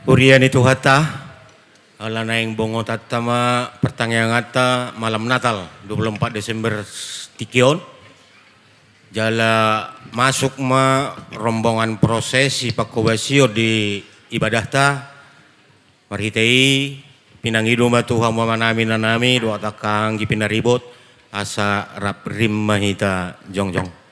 Urian itu hata, ala naing bongo tatama pertanyaan ngata malam Natal 24 Desember tikion. Jala masuk ma rombongan prosesi pakobasio di ibadah ta. Marhitei pinangidu ma Tuhan wa manami nanami doa takang gipinaribot asa rap rim mahita jongjong.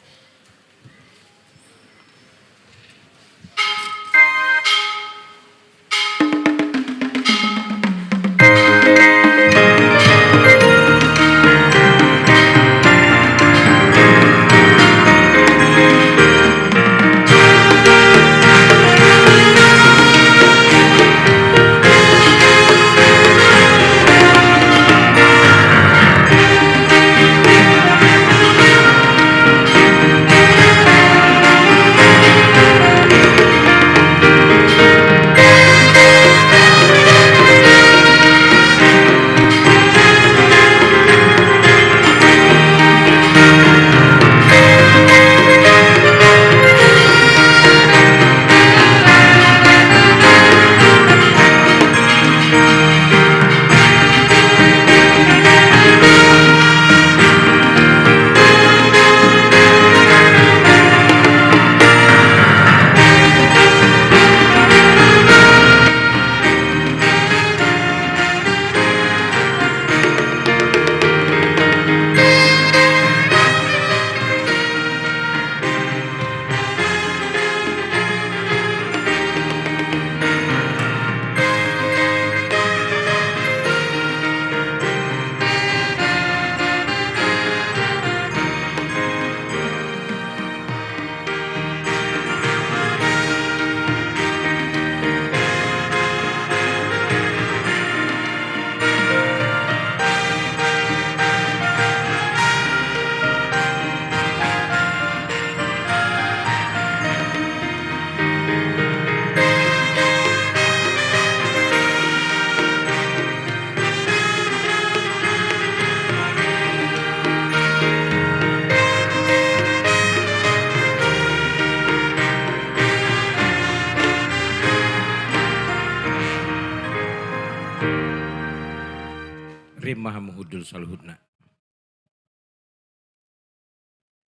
Maha muhudul saluhutna.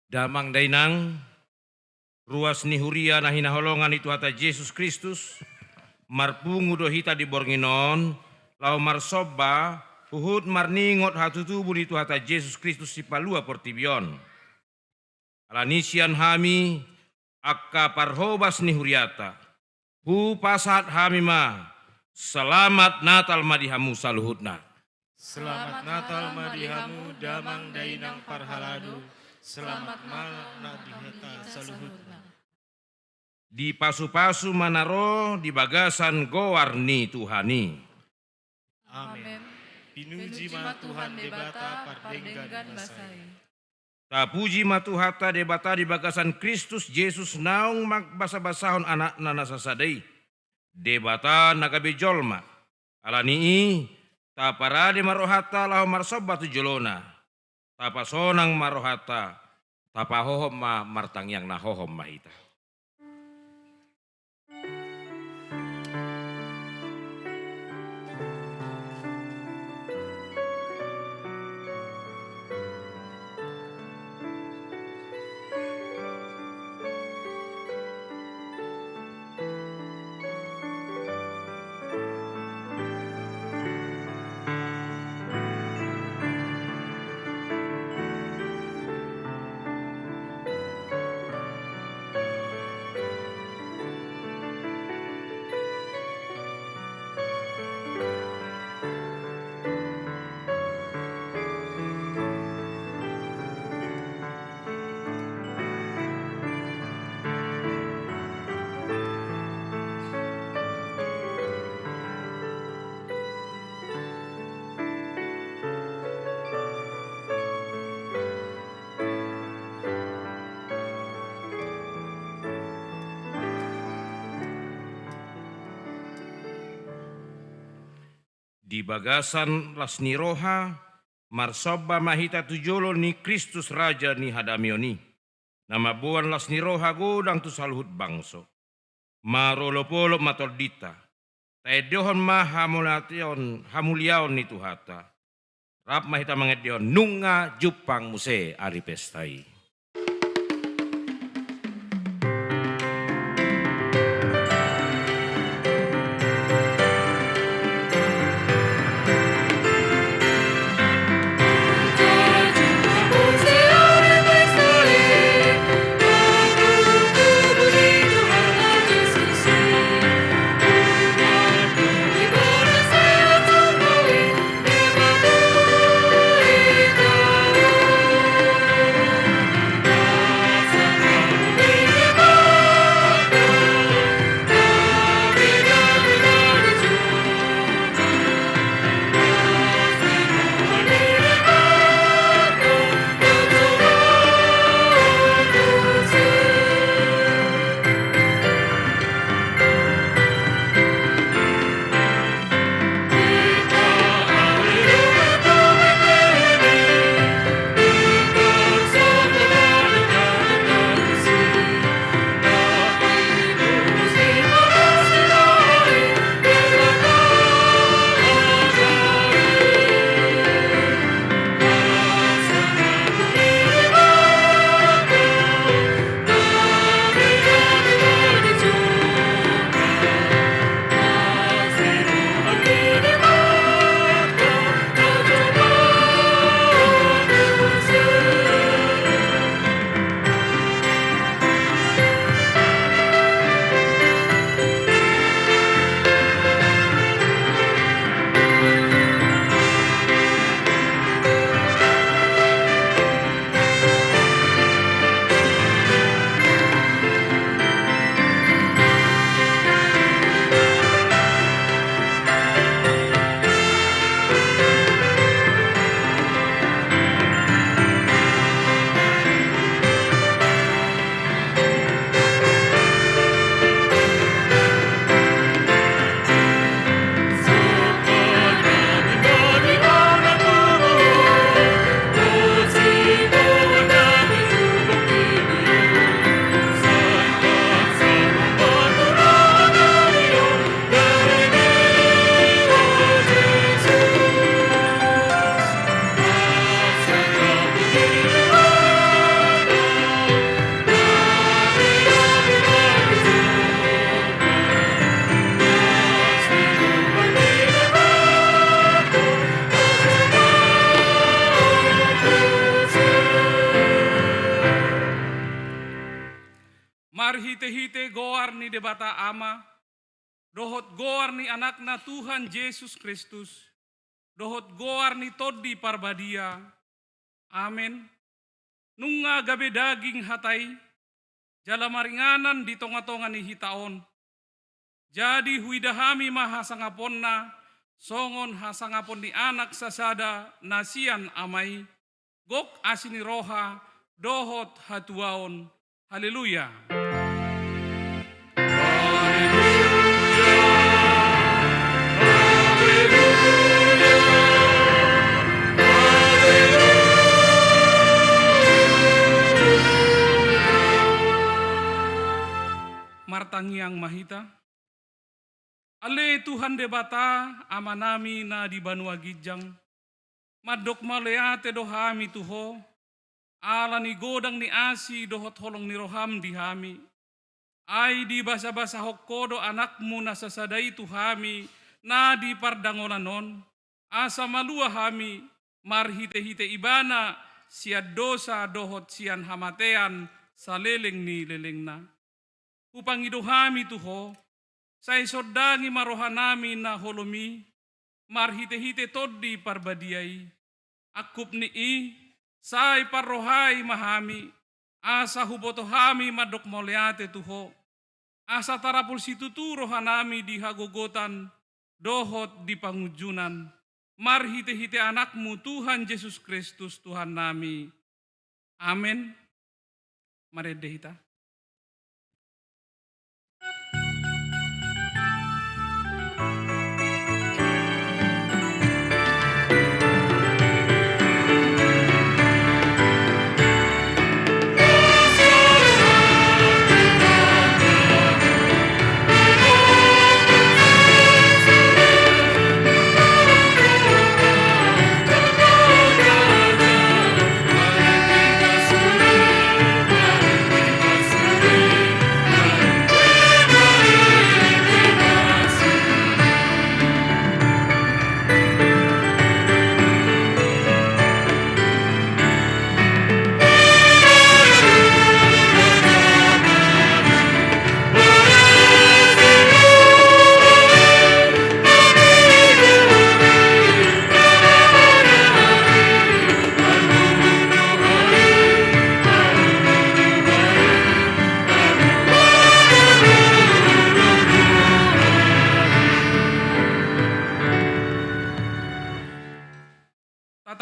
Damang dainang ruas ni huria nahina holongan itu hata Yesus Kristus marpungu dohita di bornginon lau marsoba uhud marningot hatutubu itu hata Yesus Kristus si palua portibion. Alanisian hami akka parhobas ni huriata hu pasat hami ma selamat Natal madihamu saluhutna. Selamat Natal madihamu damang dainang parhaladu. Selamat malam nadiheta saluhutna. Di pasu-pasu manaro di bagasan gowarni Tuhani. Amin. Pinuji ma Tuhan debata pardenggan basai. Tapuji ma Tuhata debata di bagasan Kristus Yesus naung magbasa-basahon anak nana sasadei. Debata nagabejolma. Alanii taparade marohata lahu marsobatu jolona. Tapasonang marohata. Tapahohom ma martangyang nahohom mahita. Di bagasan lasniroha marsoba mahita tujolo ni Kristus Raja ni hadamioni. Nama buan lasniroha godang tu saluhut bangso. Marolopolo matordita. Naediohon mah hamuliaon ni Tuhata. Rap mahita mangedion nunga jupang muse ari pestai. Marhite-hite goar ni debata ama, dohot goar ni anakna Tuhan Yesus Kristus, dohot goar ni todi parbadia. Amin. Nunga gabe daging hatai, jala maringanan di tonga-tonga ni hitaon. Jadi huidahami mahasangapon na, songon hasangapon ni anak sasada nasian amai, gok asini roha, dohot hatuaon. Haleluya. Martangiang mahita. Ale Tuhan debata amanami na di Banua Gijang. Madok maleate dohami tuho. Ala ni godang ni asi dohot holong ni roham di hami. Ay di basa-basa hokkodo anakmu na sasadai tuhami na di pardangonanon. Asa malua hami marhite-hite ibana siad dosa dohot sian hamatean sa leleng ni leleng na. Upangidohami tuho, sa isodangi marohanami na holomi, marhite-hite todi parbadiay, akup ni say parrohay mahami, asa hubotohami madok moleate tuho, asa tarapul situturo hanami di hagogotan, dohot di pangujunan, marhite-hite anakmu Tuhan Yesus Kristus Tuhan nami. Amin. Maredehita.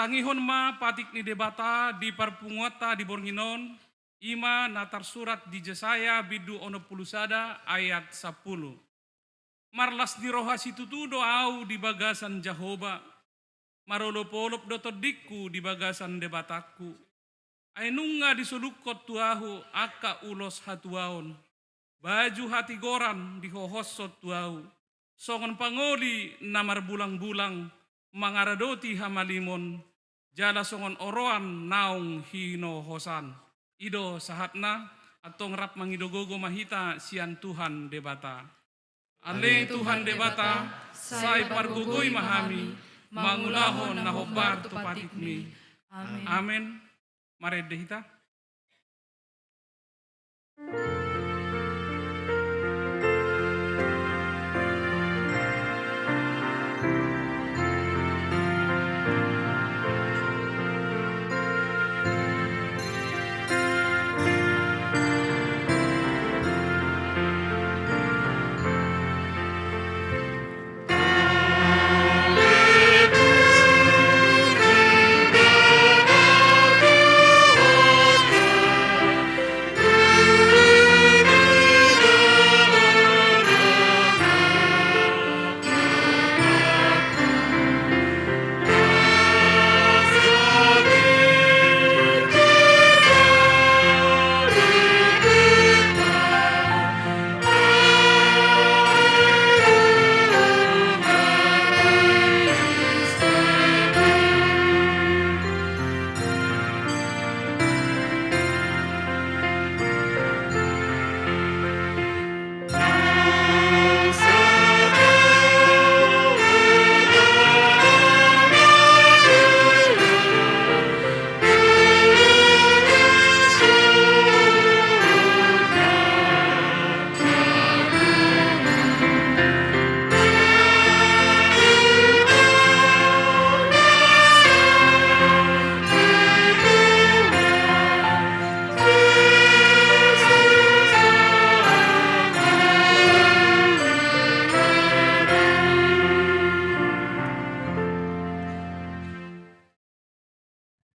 Tatangihon ma patik ni debata di parpunguata di Bornginon, ima natar surat di Jesaya bidu ono pulusada ayat 10. Marlas di roha situtudo au di bagasan Jahoba, marolopolop dotodikku di bagasan debataku. Ainunga di sulukot tuahu aka ulos hatuaon, baju hati goran di hohosot tuahu. Songon pangoli namar bulang-bulang, mangaradoti hamalimon, jala songon oroan naung hino hosan. Ido sahatna atong rap mangidogogo mahita sian Tuhan debata. Ale Tuhan debata, sai pargugoi mahami, mangulahon nahobar tupatikmi. Amin. Amin. Mari dehita.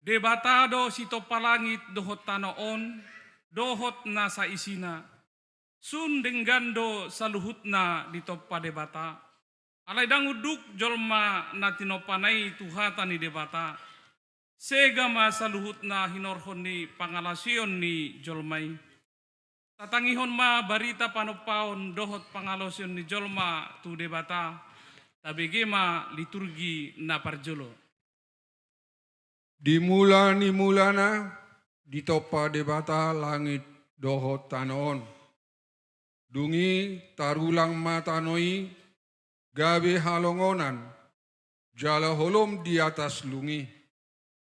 Debatado sito palangit dohot tanoon, dohot na sa isina. Sun denggando saluhutna di toppa debata. Alay danguduk jolma na tinopanay tuhatan ni debata. Sega ma saluhutna hinorhon ni pangalasion ni jolmay. Tatangihon ma barita panopaon dohot pangalasion ni jolma tu debata. Tabege ma liturgi na parjolo. Dimula-nimulana di topa debata langit dohot tanoon. Dungi tarulang matanoi gabe halongonan jala holom di atas lungi.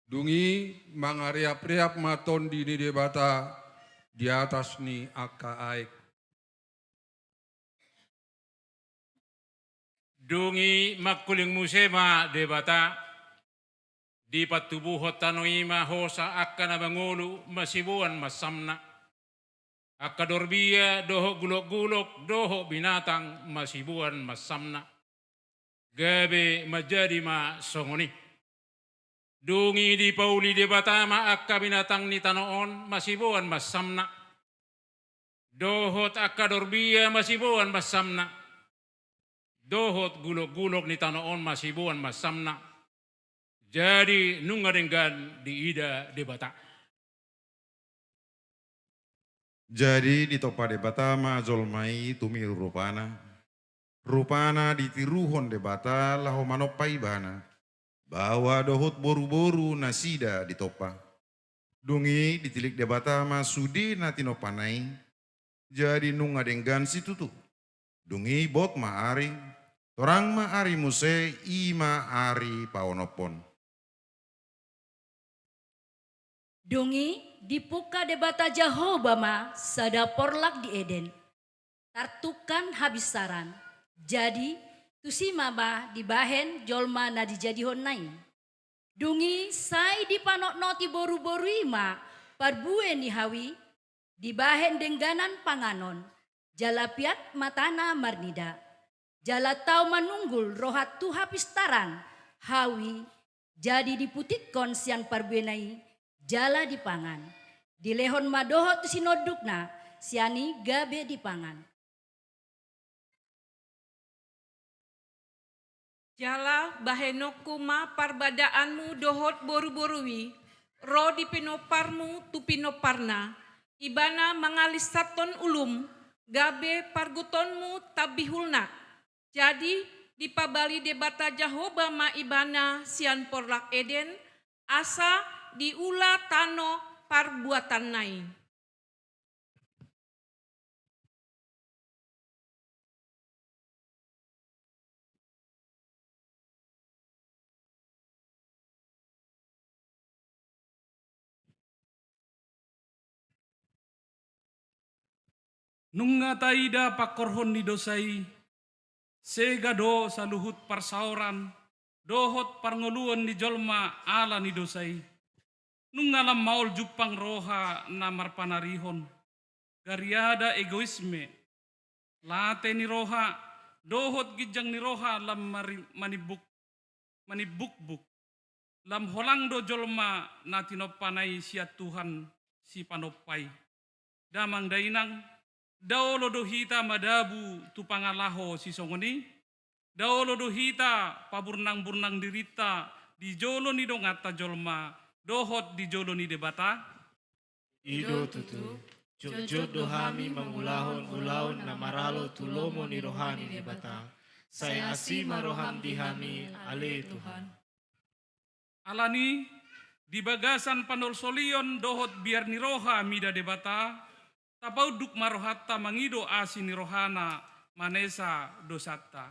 Dungi mangariap-riap maton di debata di atas ni aka aik. Dungi makuling musema debata, di patubuhot tanoi mahosa akka na bangulu masibuan masamna. Akka dorbia doho gulok-gulok doho binatang masibuan masamna. Gabe majadi ma songoni. Dungi di pauli debatama akka binatang ni tanoon masibuan masamna. Dohot akka dorbia masibuan masamna. Dohot gulok-gulok ni tanoon masibuan masamna. Jadi nungaringgan di ida debata. Jadi di topa debata ma jolmai tumiru rupana. Rupana ditiruhon debata laho manopai bana. Bahwa dohut boru-boru nasida di topa. Dungi ditilik debata ma sudi natinopanai. Jadi nungadenggan situtu. Dungi bot ma ari. Torang ma ari muse ima ari paonopon. Dungi dipuka debata Jehovah ma sada porlak di Eden. Tartukan habis saran. Jadi tusima ma dibahen jolma na dijadihon nain. Dungi sai dipanok noti boru-boru ima parbue ni hawi. Dibahen dengganan panganon. Jalapiat matana marnida. Jala tau manunggul rohat tu habis taran. Hawi Jadi diputit kon sian parbenai jala dipangan. Dilehon madoho tu sinodukna siani gabe dipangan. Jala bahenok kuma parbadaanmu dohot boru-borui. Ro di pinoparmu tu pinoparna. Ibana mangalis saton ulum. Gabe pargutonmu tabihulna. Jadi dipabali debata Jahoba ma ibana sian porlak Eden. Asa diula tano parbuatan nai. Nunga taida pakorhon ni dosai, segado saluhut parsauran, dohot parngoluan ni jolma ala ni dosai. Nunga lam maul jupang roha namar panarihon, gariada egoisme, late ni roha, dohot gijang ni roha lam manibuk-buk, lam holang do jolma na tinopanay siya Tuhan si panopai. Damang dainang, daolo dohita madabu tu pangalaho si songoni, daolo dohita paburnang-burnang dirita di jolo ni dongata jolma, dohot di jolo ni debata. Ido tutu, jujud dohami mangulahon ulaun na maralo tulomo ni rohani ni bata. Saya asima roham dihami ale Tuhan. Alani di bagasan panolsolion dohot biar ni roha mida debata, tapau duk marohatta mangido asi ni rohana manesa dosatta.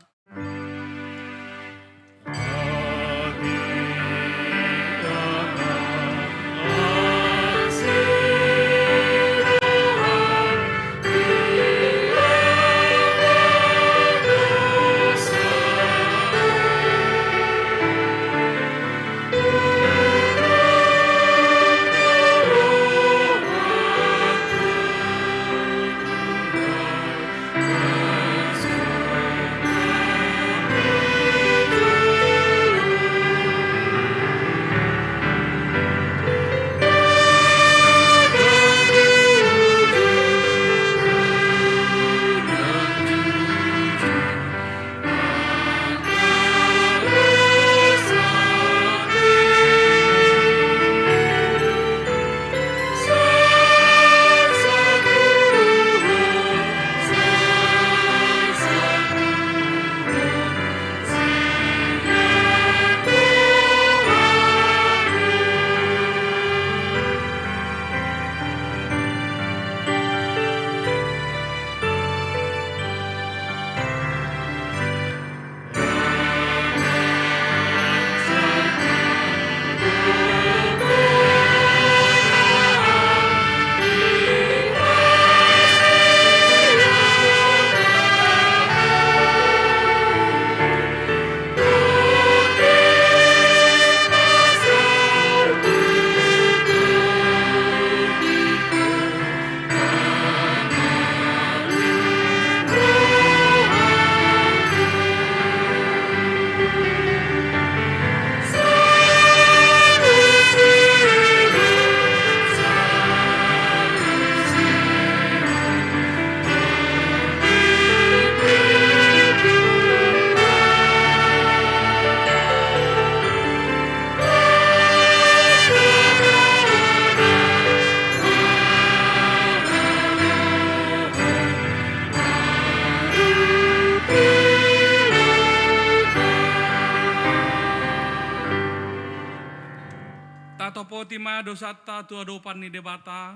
Potima dosata tu adopan ni debata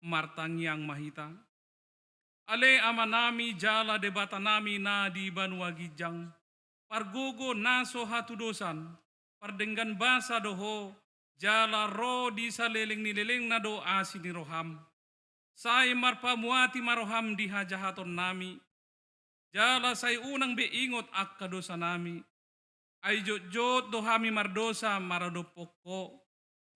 martang yang mahita. Ale amanami jala debata nami na di Banua Gijang. Pargogo naso hatu dosan. Pardenggan basa doho jala ro di saleleng ni leleng na do asi ni roham. Say marpamuati maroham di hajahaton nami. Jala say unang beingot akka dosa nami. Ay jot dohami mardosa marado poko.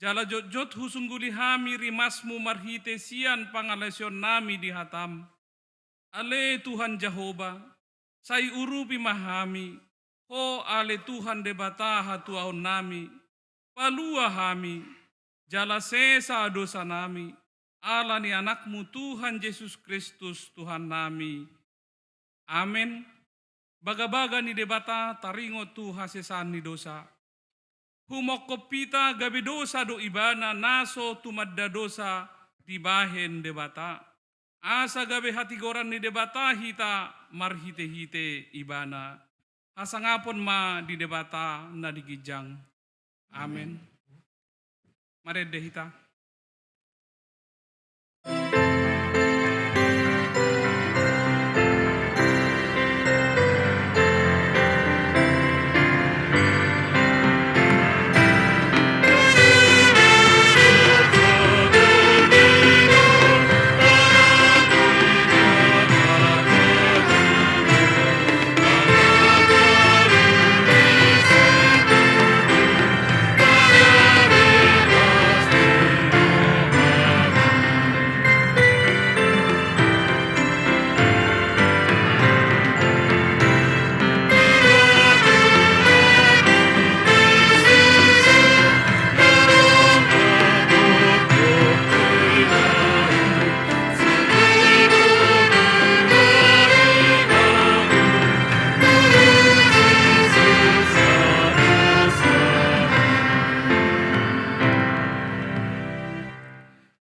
Jala jot husungguli hami rimasmu marhite sian pangalesyon nami di hatam. Ale Tuhan Jehovah, say urupi mahami, ho ale Tuhan debata hatuaon nami, palua hami, jala sesa dosa nami, ala ni anakmu Tuhan Yesus Kristus Tuhan nami. Amin. Baga-baga ni debata taringo tu hasesan ni dosa. Humokop pita gabi dosa do ibana naso tumadda dosa di bahen debata. Asa gabi hati goran ni debata hita marhite-hite ibana. Hasangapon ma di debata na digijang. Amin. Marede hita.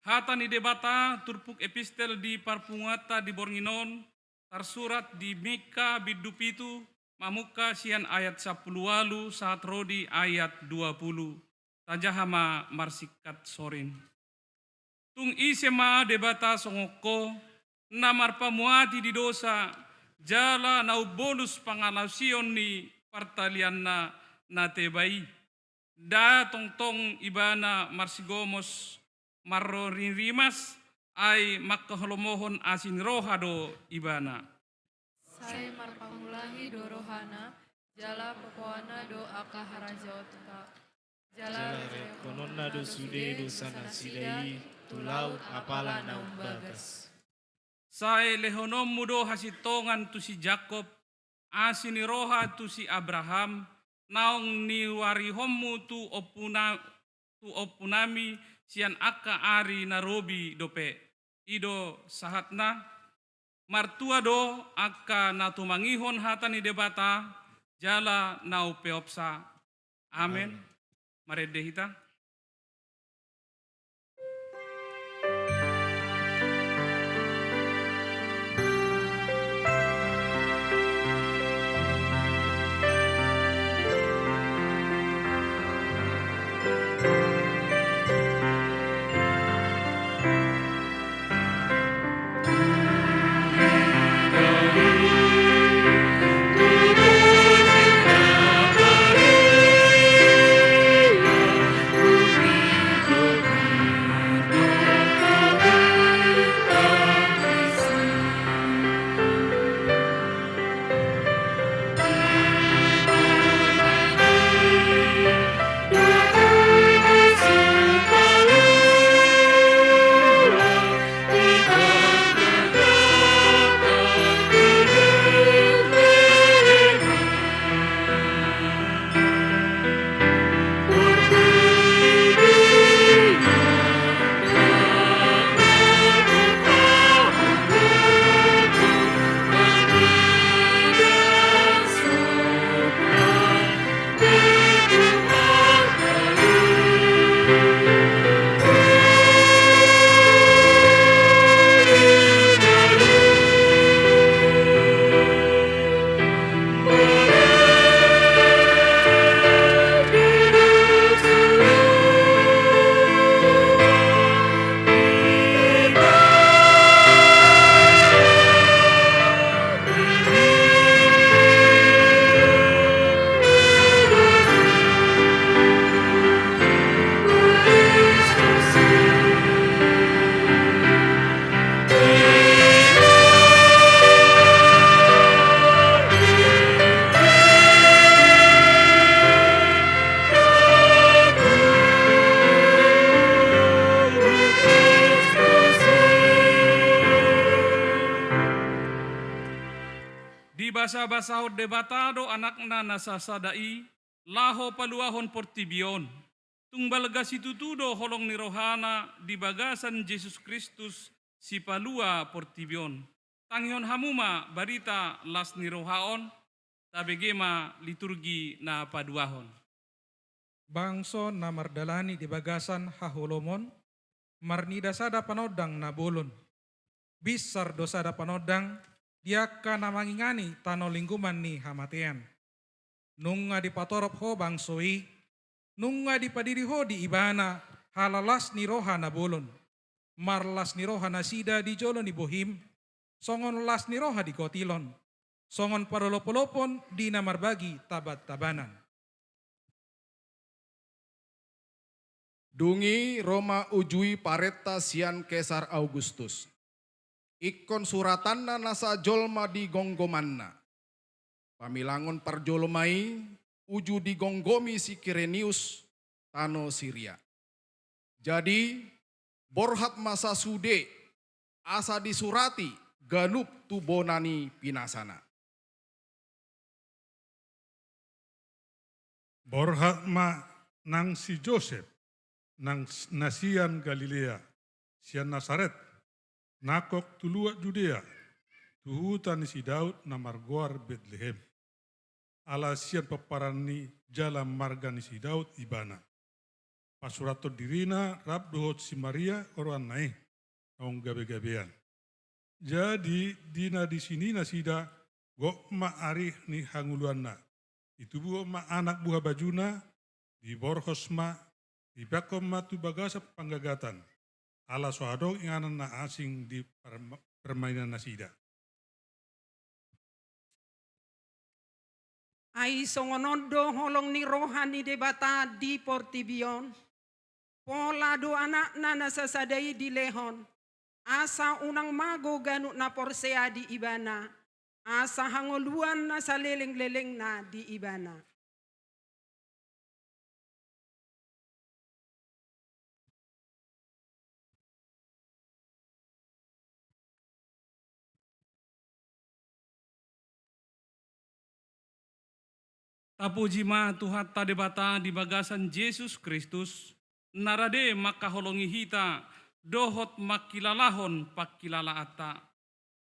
Hata ni debata turpuk epistel di parpungata di Bornginon, tersurat di Mika bidupitu, mamuka sian ayat 10 saat rodi ayat 20. Tajahama marsikat sorin. Tung isema debata songoko, namar pamuati di dosa, jala nau bonus pangalasion ni partalian na tebai. Da tong ibana marsigomos marrorin rimas ay makaholomohon asin rohado ibana. Saya marpangulahi do rohana, jala popoana do akaharajotka. Jala kononna do sude do sana sidai, tu laut apala na umbagas. Saya lehonom mudo hasitongan tu si Jakob, asini roha tu si Abraham, naong ni warihommu tu opunami, sian aka ari narobi dope ido sahatna martua do aka natumangihon hatani debata jala nau peopsa. Amen. Marede hita. Basa-basahod debatado anak na nasasadai, laho paluahon portibion. Tunggal gasi tutudo holong ni rohana di bagasan Yesus Kristus si palua portibion. Tangion hamuma barita las ni rohaon tabegema liturgi na paduahon. Bangso na mardalani di bagasan hahulomon, marnida sada panodang na bolon. Bisar dosada panodang, diaka na mangingani tano lingkuman ni hamatian. Nunga di patorop ho bangsoi, nunga di padiri ho di ibana, halalas ni roha na bolon. Marlas ni roha na sida di jolo ni bohim, songon las ni roha di kotilon. Songon parolopolopon di namarbagi tabat-tabanan. Dungi Roma ujui pareta sian Kesar Augustus. Ikon suratanna nasa jolma di gonggomanna. Pamilangon parjolmai uju di gonggomi si Kirenius tano Syria. Jadi borhat masa sude asa disurati ganup tubonani pinasana. Borhat ma nang si Joseph nang nasian Galilea, sian Nasaret, nakok tulua Judea, tuhutan si Daud na margoar Bethlehem. Ala sian paparani jalan marga ni si Daud ibana. Pasurato dirina rab dohot si Maria oran nae, naong gabe-gabean. Jadi dina di sini nasida gok ma arih ni hanguluanna. Itu buah ma anak buah bajuna, di borhos ma, di bakom ma tu bagasa panggagatan. Ala sohadong inganan na asing di permainan nasida. Ai songonondo holong ni rohani debata di portibion. Pola do anak na nasasadai di lehon. Asa unang mago ganut na porsea di ibana. Asa hangoluan na sa leleng-leleng na di ibana. Tapo jima tuhat tadebata di bagasan Yesus Kristus, narade makaholongi hita, dohot makilalahon pakilala ata.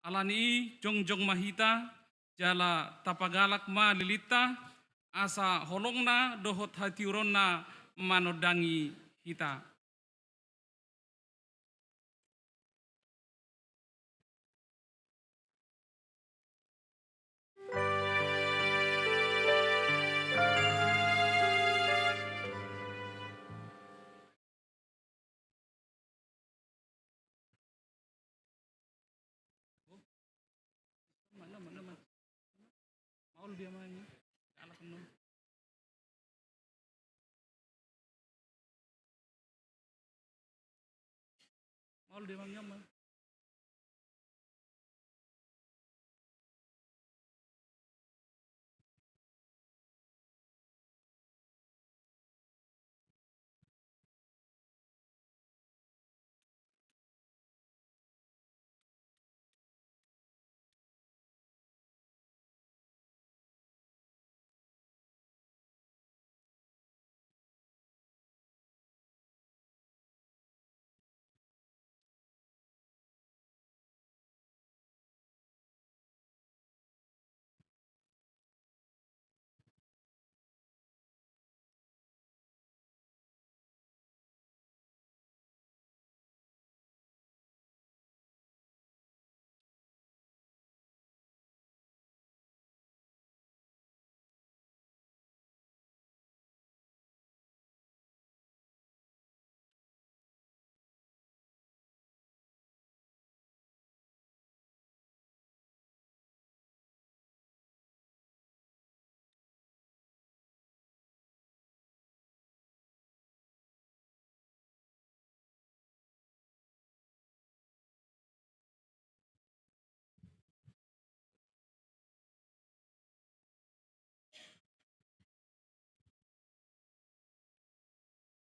Alani jongjong mahita, jala tapagalak ma lilita, asa holongna dohot hatiuronna manodangi hita. Maul dia mainnya, anak penuh. Maul dia mainnya mah.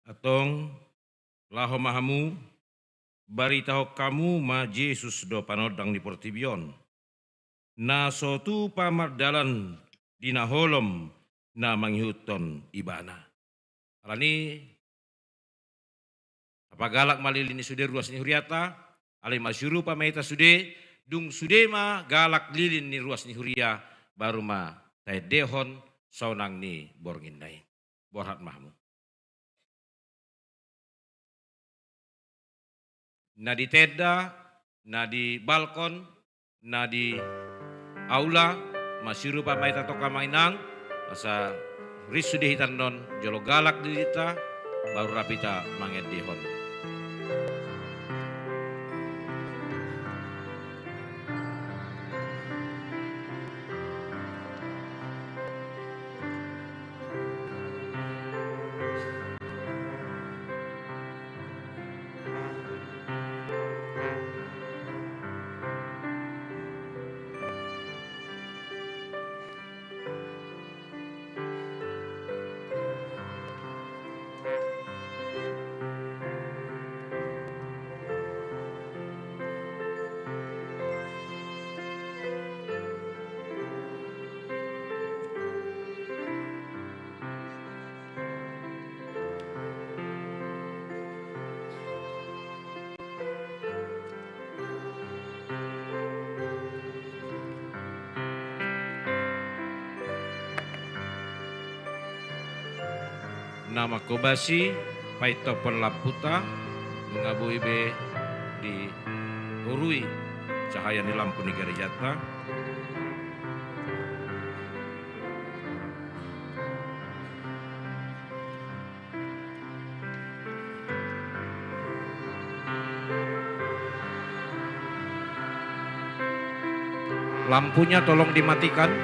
Atong laho mahamu baritaho kamu ma Yesus do panodang di portibion. Na sotu pamardalan dina holom na manghiuton ibana. Alani Apagalak malilini sude ruas ni huriata, alai masyuru pamaita sude, dung sude ma galak lilin ni ruas ni huria, baru ma tay dehon saunang ni borngindai. Borhat mahmu. Na di tenda, na di balkon, na di aula, masyuru pamaita toka mainang, asa ris sude hitan non jolo galak dilita, baru rapita manget dehon. Nama kobasi paito perlaputa mengabui be di urui cahaya ni lampu ni gerejata. Lampunya tolong dimatikan.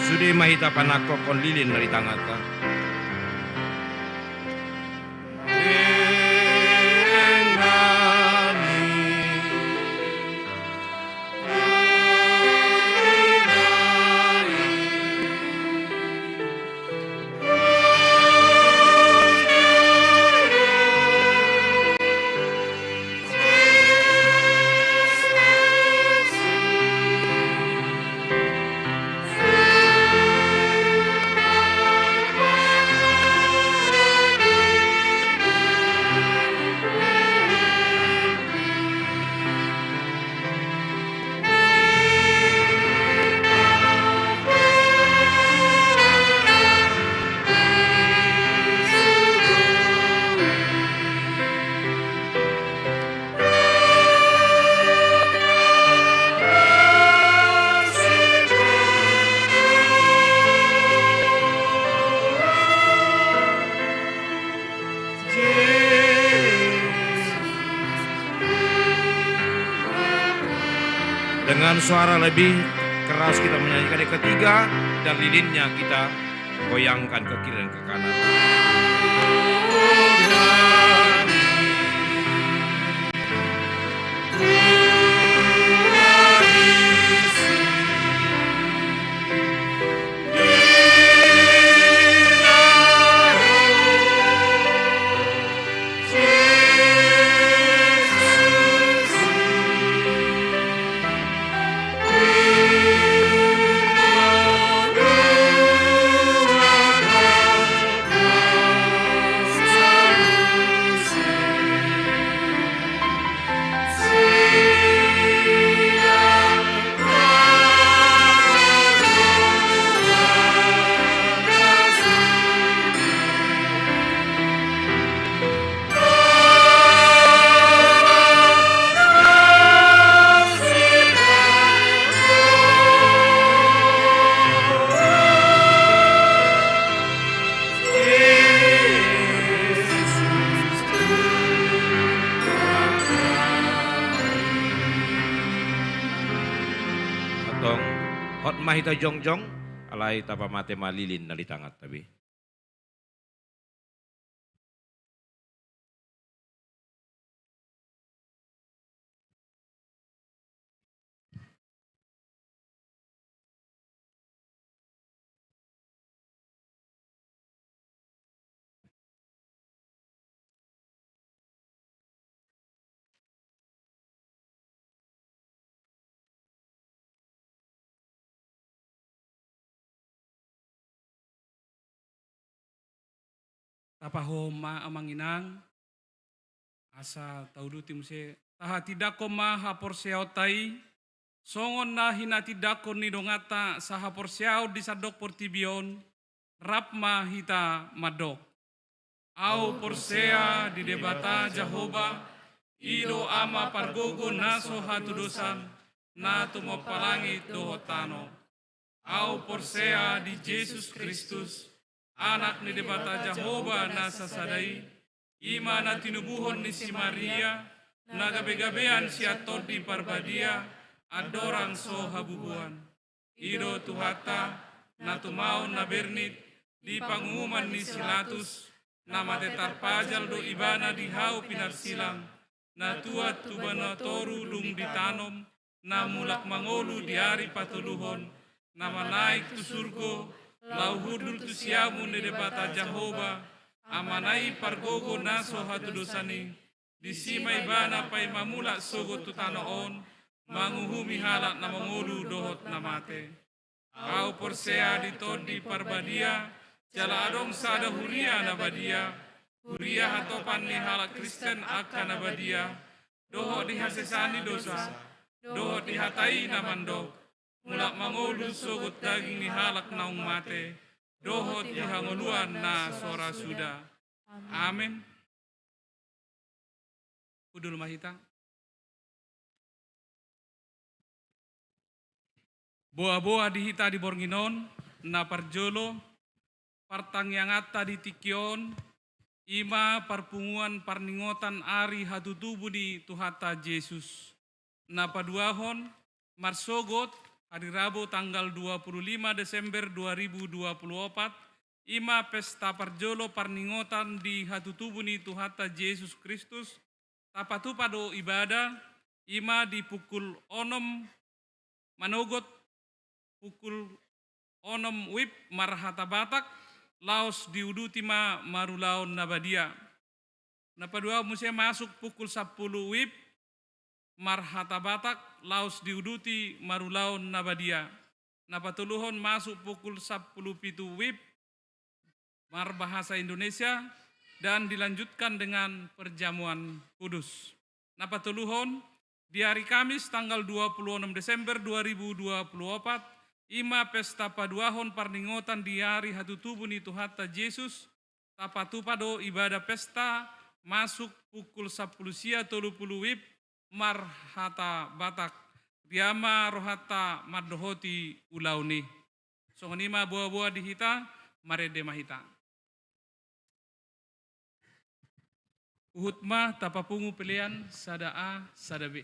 Sudah mahita panako kon lilin dari tangata. Dengan suara lebih keras kita menyanyikan yang ketiga dan lilinnya kita goyangkan ke kiri dan ke kanan. dohot mahita jongjong, alai tapa mate malilin nalitangat tabi. Tapahoma amanginang asa tauduti muse taha tidako ma haporseautai songon na hina tidako ni dongata sa haporseau di sadok portibion rapma hita madok au porsea di debata Jahoba ido ama pargogo naso hatu dosan na tumo palangit dohotano au porsea di Yesus Kristus anak ni debata Jahoba na sasadai, ima na tinubuhon ni si Maria, na gabe-gabean siya tod di parbadia, adorang so habubuan. Ido tuhata, na tumaon na bernit, di pangumuman ni Silatus, na matetar pajal do ibana di hau pinarsilang, na tuat tubana toru lung ditanom, na mulak mangolu di hari patuluhon, na manaik tu surgo, lau hudur tu siamu ne debata Jahoba, amanai pargogo naso hatu dosani, di simai bana pai mamula sogo tu tanoon, manguhumi halak na mangolu dohot na mate. Au porsea di todi parbadia, jala adong sada huria na badia, huria hatopan ni halak Kristen akan na badia, dohot di hasesani dosa, dohot di hatai na mandok, mulak mangolu sogot daging ni halak naung mate, dohot di hangoluan na sora suda. Amin. Udul mahita. Boa-boa dihita di Bornginon, na parjolo, partangyangata di Tikion, ima parpunguan parningotan ari hatutubu di Tuhata Yesus. Na paduahon, marsogot, hari Rabu tanggal 25 Desember 2024, ima pesta parjolo parningotan di hatutubu ni Tuhata Yesus Kristus, tapatupado ibadah, ima di pukul 6 manogot, pukul 6 wib marhata batak, laos diudutima marulaon nabadia. Napadua musia masuk pukul 10 wib, marhata batak, laos diuduti marulaon nabadia. Napatuluhon masuk pukul 10 pitu wib, mar bahasa Indonesia, dan dilanjutkan dengan perjamuan kudus. Napatuluhon di hari Kamis tanggal 26 Desember 2024, ima pesta paduahon parningotan di hari hatutubu ni Tuhata Yesus, tapatupado ibadah pesta masuk pukul 10 sia 30 wib, marhata batak, riama rohata maddohoti ulauni. Songonima buah-buah dihita, marede mahita. Uhutma tapapungu pilihan sada A, sada B.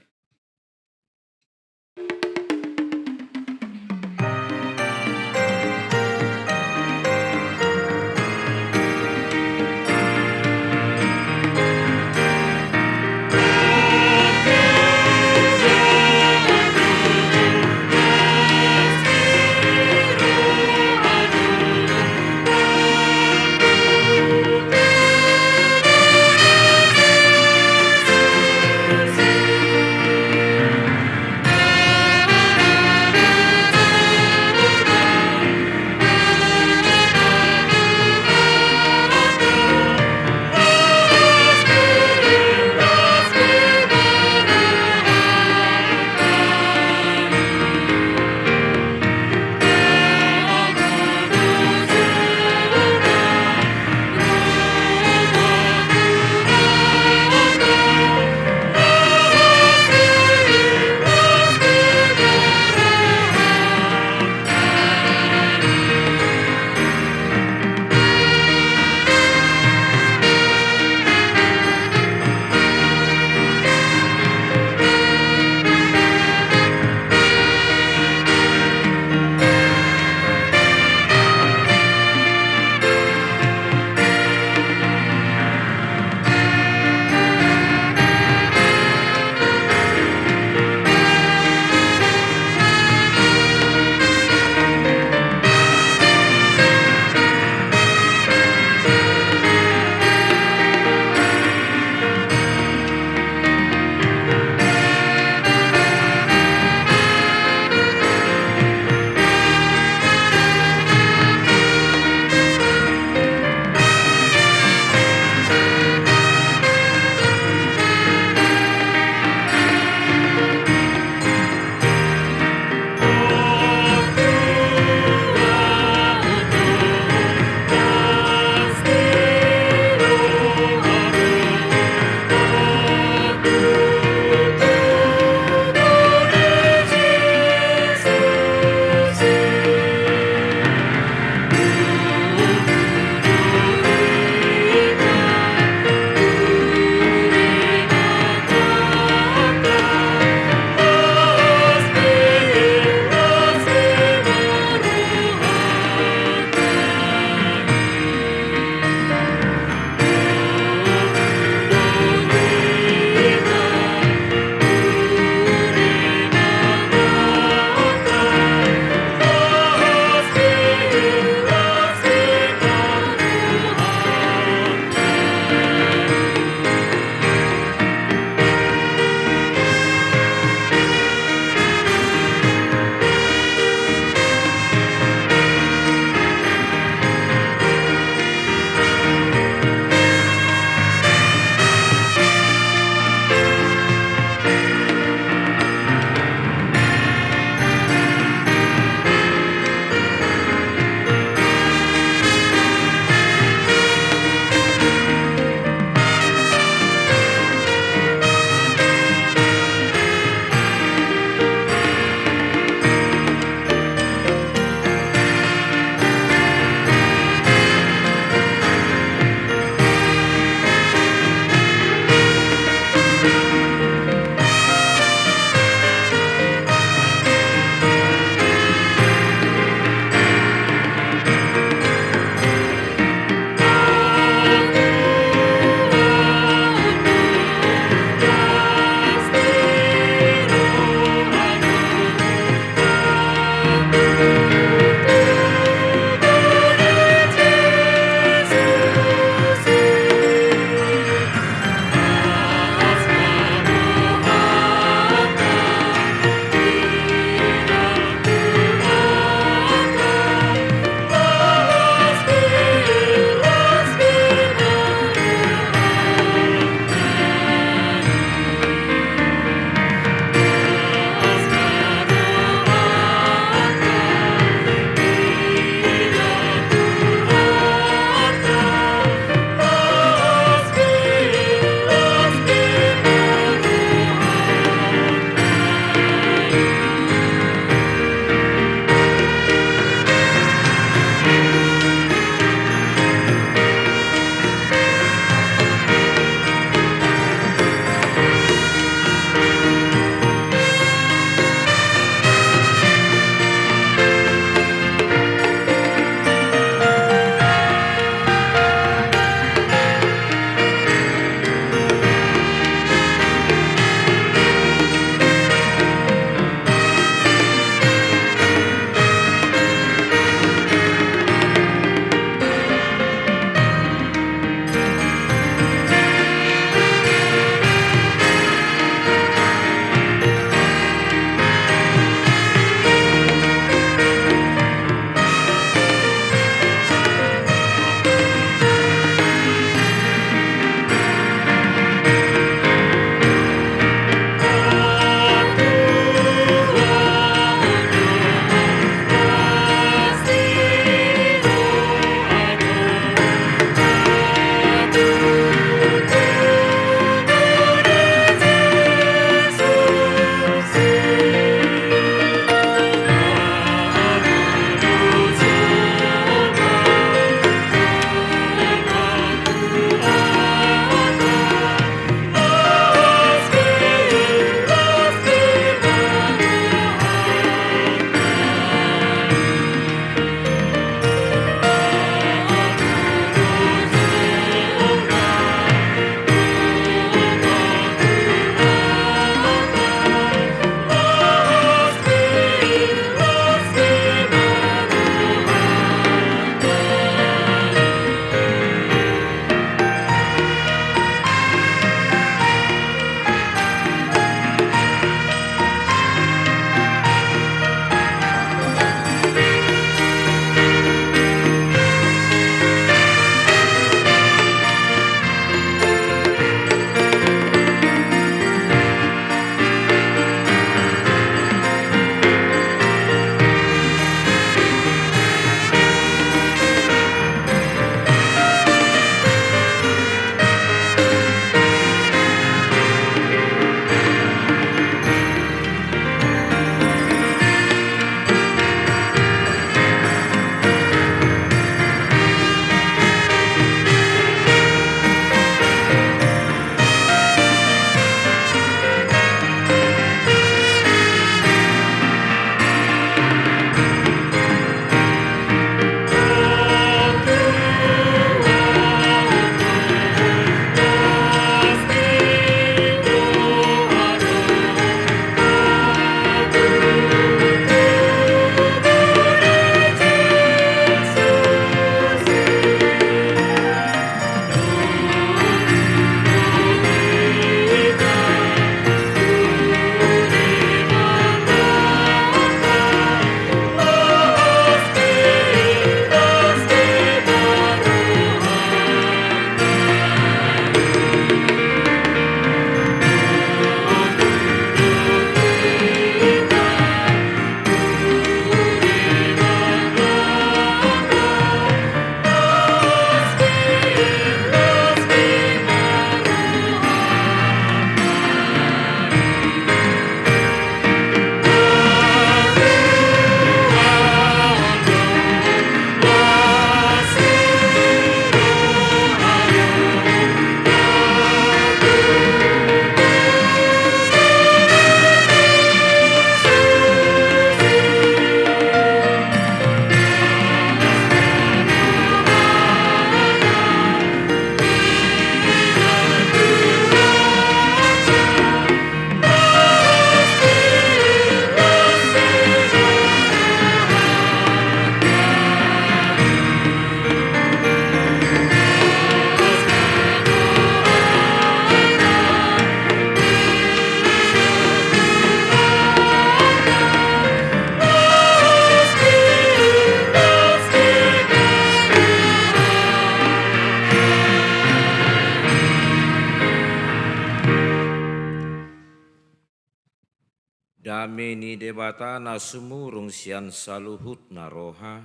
Dame ni debata na sumurung sian saluhut na roha.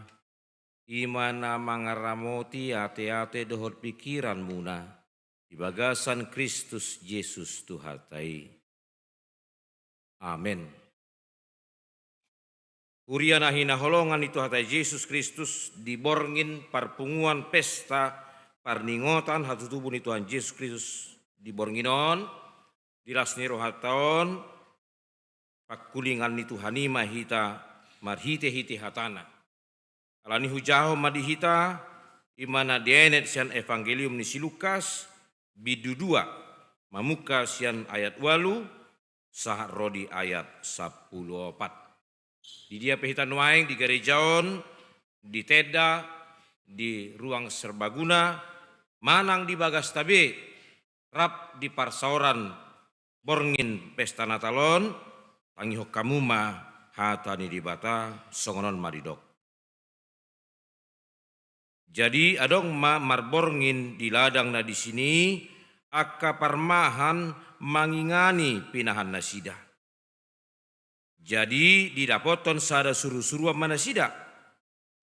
Imana mangaramoti ate-ate dohot pikiran muna. Di bagasan Kristus Yesus Tuhatai. Amin. Uriana hinaholongan itu hatai Yesus Kristus diborngin parpunguan pesta parningotan hatu tubuh ni Tuhan Yesus Kristus dibornginon dilasni rohaton pakulingan ni Tuhani mahita marhite-hite hatana. Alani hujaho madihita imana dienet sian evangelium ni si Lukas bidudua mamuka sian ayat 8 sah rodi ayat 14. Di dia pehitan waeng di gerejaon, di teda, di ruang serbaguna, manang di bagas tabe, rap di parsauran borngin pesta natalon, tangihok kamuma hatani di bata songonon maridok. Jadi adong marborngin di ladang na di sini, akka parmahan mangingani pinahan nasida. Jadi didapoton sada suru-suruan manasida.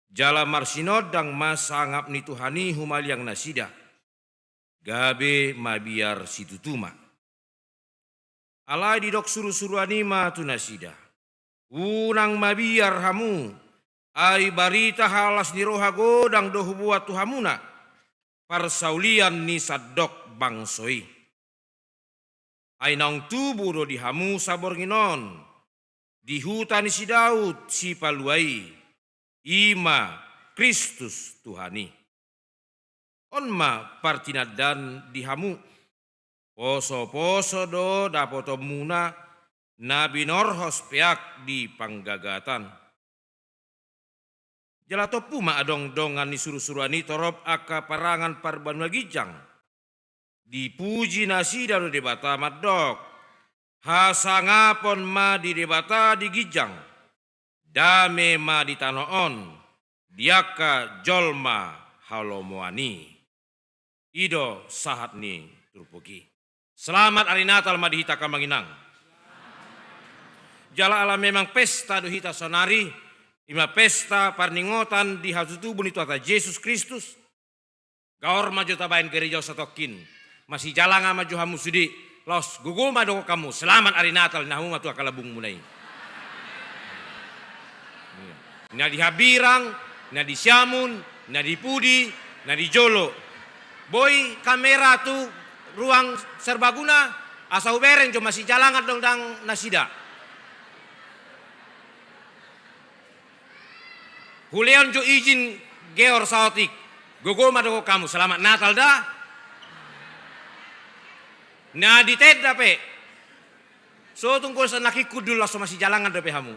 Jala marsinodang masangap ni Tuhani humaliang nasida. Gabe mabiar situtuma. Alai didok suru-suruan ima tu nasida. Unang mabiar hamu. Ai barita halas ni roha godang dohu buat tuhamuna. Parsaulian ni sadok bangsoi. Ai nang tubuh do dihamu sabornginon. Di hutan si Daud si paluai ima Kristus Tuhani. Onma partinadan dihamu poso-poso do dapoto muna nabi norhos peak di panggagatan. Jalato puma adong-dongan ni suru-suruani torop aka parangan parbanua gijang. Dipuji nasida do debata madok. Hasangapon ma di debata di gijang, dame ma di tanoon, diaka jolma halomoani. Ido sahat ni turpuki. Selamat hari Natal ma dihita kamanginang. Jala ala memang pesta do hita sonari, ima pesta parningotan di hatutubu ni Tuhan Yesus Kristus. Gaor maju tabain gereja satokin, masih jalan maju hamu sudi. Los gugu madoko kamu selamat hari Natal nahu matu akalabung mulai. Na di Habirang, na di Siamun, na di Pudi, na di Jolo. Boy kamera tu ruang serbaguna asau bereng jo masih jalangan dong dang nasida. Huleon jo izin geor saotik. Gugu madoko kamu selamat Natal dah. Nah di teda pe. So tunggu senaki kudul langsung masih jalangan dope hamu.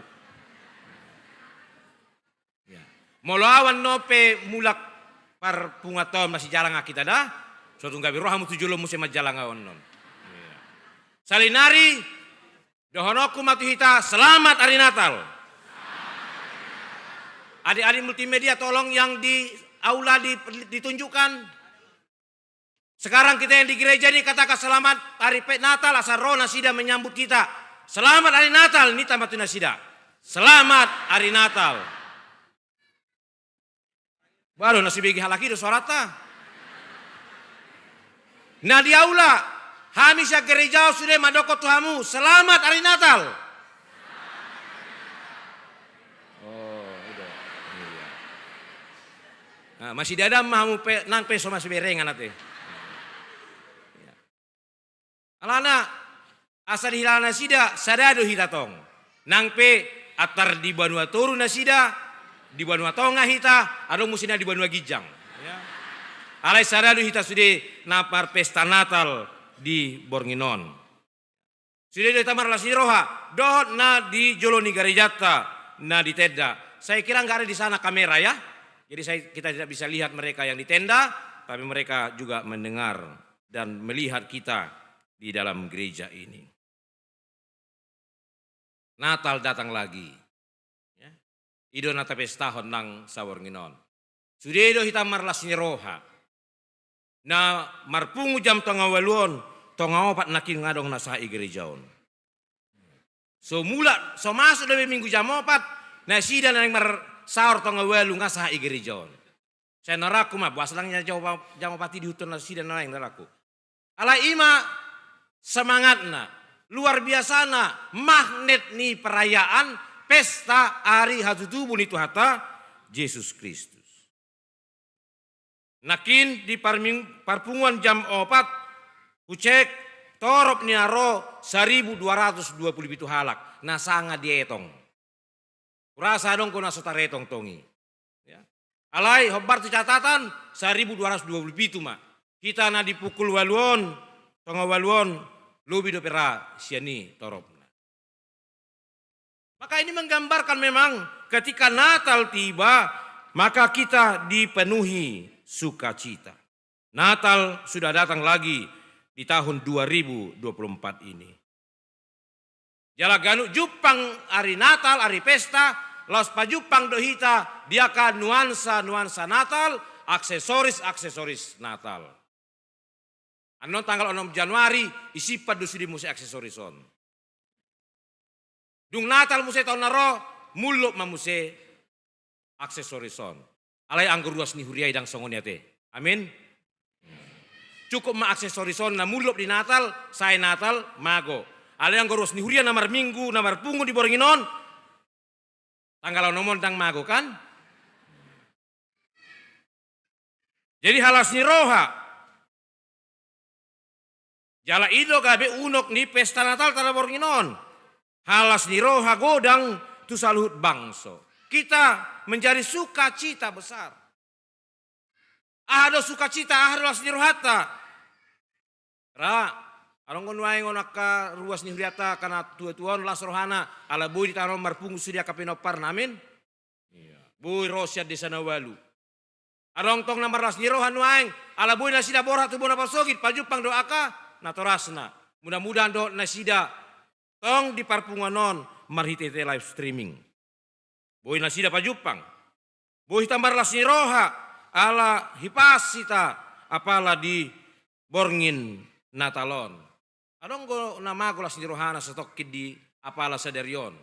Ya. Molawan no pe mulak par pungaton masih jalan kita dah. So tunggu biru hamu tujuh lo musim jalan awan non. Ya. Salinari dohonoku matu hita selamat hari Natal. Adik-adik multimedia tolong yang di aula ditunjukkan. Sekarang kita yang di gereja ini katakan selamat hari Natal, asal roh nasida menyambut kita. Selamat hari Natal, ini tambah tu nasida. Selamat hari Natal. Baru nasi begi halaki do sorata. Nah di aula, hamisya gereja sudah madoko tuhamu. Selamat hari Natal. Oh, udah. Nah, masih ada mahu nang peso masih berengan nanti. Alana asal hilana sida sadado hitatong. Nangpe atar di Banua Toru nasida, di Banua Tonga hita, adong musina di Banua Gijang. Ya. Alai sadado hita sudah napar pesta Natal di Bornginon. Sudah di tamar lasi roha, dohot na di Joloni Garejata, na di tenda. Saya kira nggak ada di sana kamera ya. Jadi kita tidak bisa lihat mereka yang di tenda, tapi mereka juga mendengar dan melihat kita di dalam gereja ini. Natal datang lagi. Ya. Ido nata pestahon nang sawornginon. Sudedo hitam marlasnya roha. Na marpungu jam tonga waluon, tonga opat nakin ngadong nasai gerejaon. So masuk dari minggu jam 4, nah sida nang sahur tongga walu ngasah igerijon. Saya naraku mah buas langnya jam 4 di hutan sida nang naraku. Ala ima semangatna, luar biasana, magnet nih perayaan pesta hari hatutubu ni Tuhata Yesus Kristus. Nakin di parpungan jam 4, kucek torop ni aro 1220 bitu halak. Nasanga dietong. Kurasa dong kona sotaretong tongi. Ya. Alai hobar tu catatan 1220 bitu mah. Kita na dipukul waluon, tonga waluon, lubi do pera siani torop. Maka ini menggambarkan memang ketika Natal tiba, maka kita dipenuhi sukacita. Natal sudah datang lagi di tahun 2024 ini. Jala ganu Jupang hari Natal, hari pesta, los pa Jupang dohita diakan nuansa Natal, aksesoris Natal. Ano tanggal 6 Januari isipat dusudi musi aksesorison. Dung Natal muse tahun naro muluk mamuse aksesorison. Alai anggur ruas ni huriai dang songonya te. Amin. Cukup ma aksesorison na muluk di Natal, saya Natal mago. Alai anggur ruas ni huria namar minggu, namar pungu di Boronginon. Tanggal nomor dang mago kan? Jadi halas ni roha. Jala ido gabe unok ni pesta Natal tada Boronginon. Halas ni roha godang tu saluhut bangso. Kita menjadi sukacita besar. Ada sukacita, ada las ni rohata. Arong konwai ngonaka ruas ni huriata karena tua-tuan las rohana. Ala bui ditaruh marpungu sudia kapinopar namin. Bui rosya di sana walu. Arong tong namar las ni rohan waing. Ala bui nasida borat tu bona pasogit. Pajupang doaka natorasna. Mudah-mudahan do nasida tong di parpunganon marhitete live streaming. Boy nasida pajupang. Boy tambar las ni roha ala hipasita apala di borngin Natalon. Adong go nama go las ni rohana setokid di apala sadarion.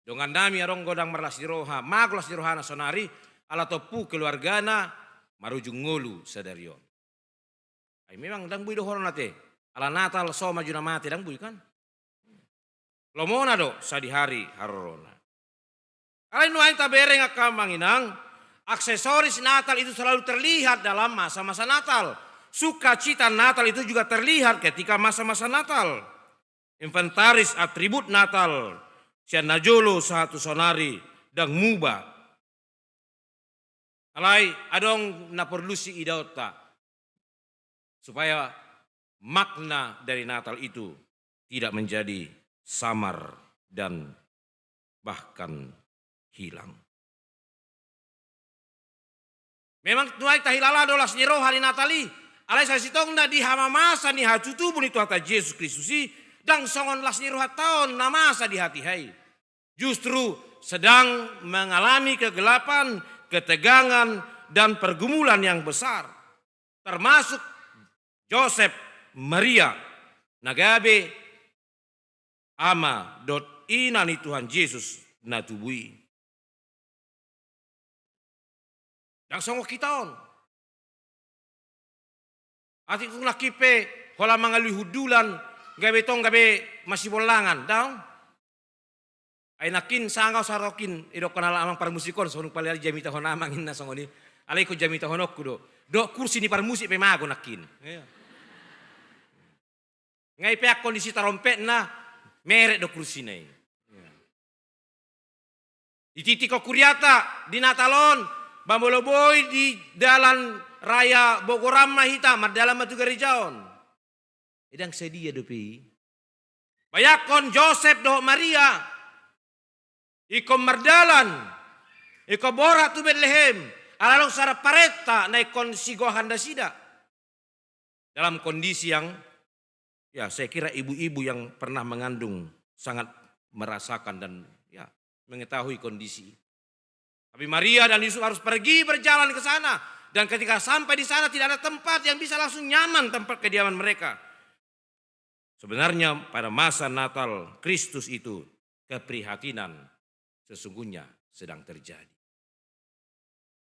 Dongan dami adong godang marlas ni roha mag las ni rohana sonari ala topu keluargana marujung ngulu sadarion. Ay memang dang buy dohoron nate. Ala Natal so maju mati dang buy kan. Lomona do sa di hari harorona. Alay nuain tabereng akamanginang, aksesoris Natal itu selalu terlihat dalam masa-masa Natal. Sukacita Natal itu juga terlihat ketika masa-masa Natal. Inventaris atribut Natal, sian najolo satu sonari dan muba. Alay adong naperlusi idauta supaya makna dari Natal itu tidak menjadi samar dan bahkan hilang. Memang tuai tahilala dolas ni roh hari Natali. Alai sa sitong na di hamamasa ni hatutubu ni Tuhata Yesus Kristus dang songon las ni roh taon namasa di hati hai. Justru sedang mengalami kegelapan, ketegangan dan pergumulan yang besar. Termasuk Joseph, Maria, nagabe ama ina ni Tuhan Yesus natubui. Yang songok kitaon. Ati kung nakipe, hola mga lihudulan, gabe tong gabe masih bolangan, daw. Ay nakin sangaw sarokin, idok kanala amang parmusikon, sonong pala jamita honamang hinna songoni. Alay ko jamita honok ko do. Do kursi ni parmusik pe mago nakin. Ngay peak kondisi tarompet na, merek do kursi na ini. Di titik kuryata, di Natalon, Bamboloboy di dalan raya Bogoram mahita, madalam matu garijaon. Idang sedia dopi. Bayakon Joseph do Maria. Iko mardalan. Iko borat tu Bethlehem. Alalong sarap pareta na ikon sigohan da sida. Dalam kondisi yang ya saya kira ibu-ibu yang pernah mengandung sangat merasakan dan ya mengetahui kondisi. Tapi Maria dan Yusuf harus pergi berjalan ke sana. Dan ketika sampai di sana tidak ada tempat yang bisa langsung nyaman tempat kediaman mereka. Sebenarnya pada masa Natal Kristus itu keprihatinan sesungguhnya sedang terjadi.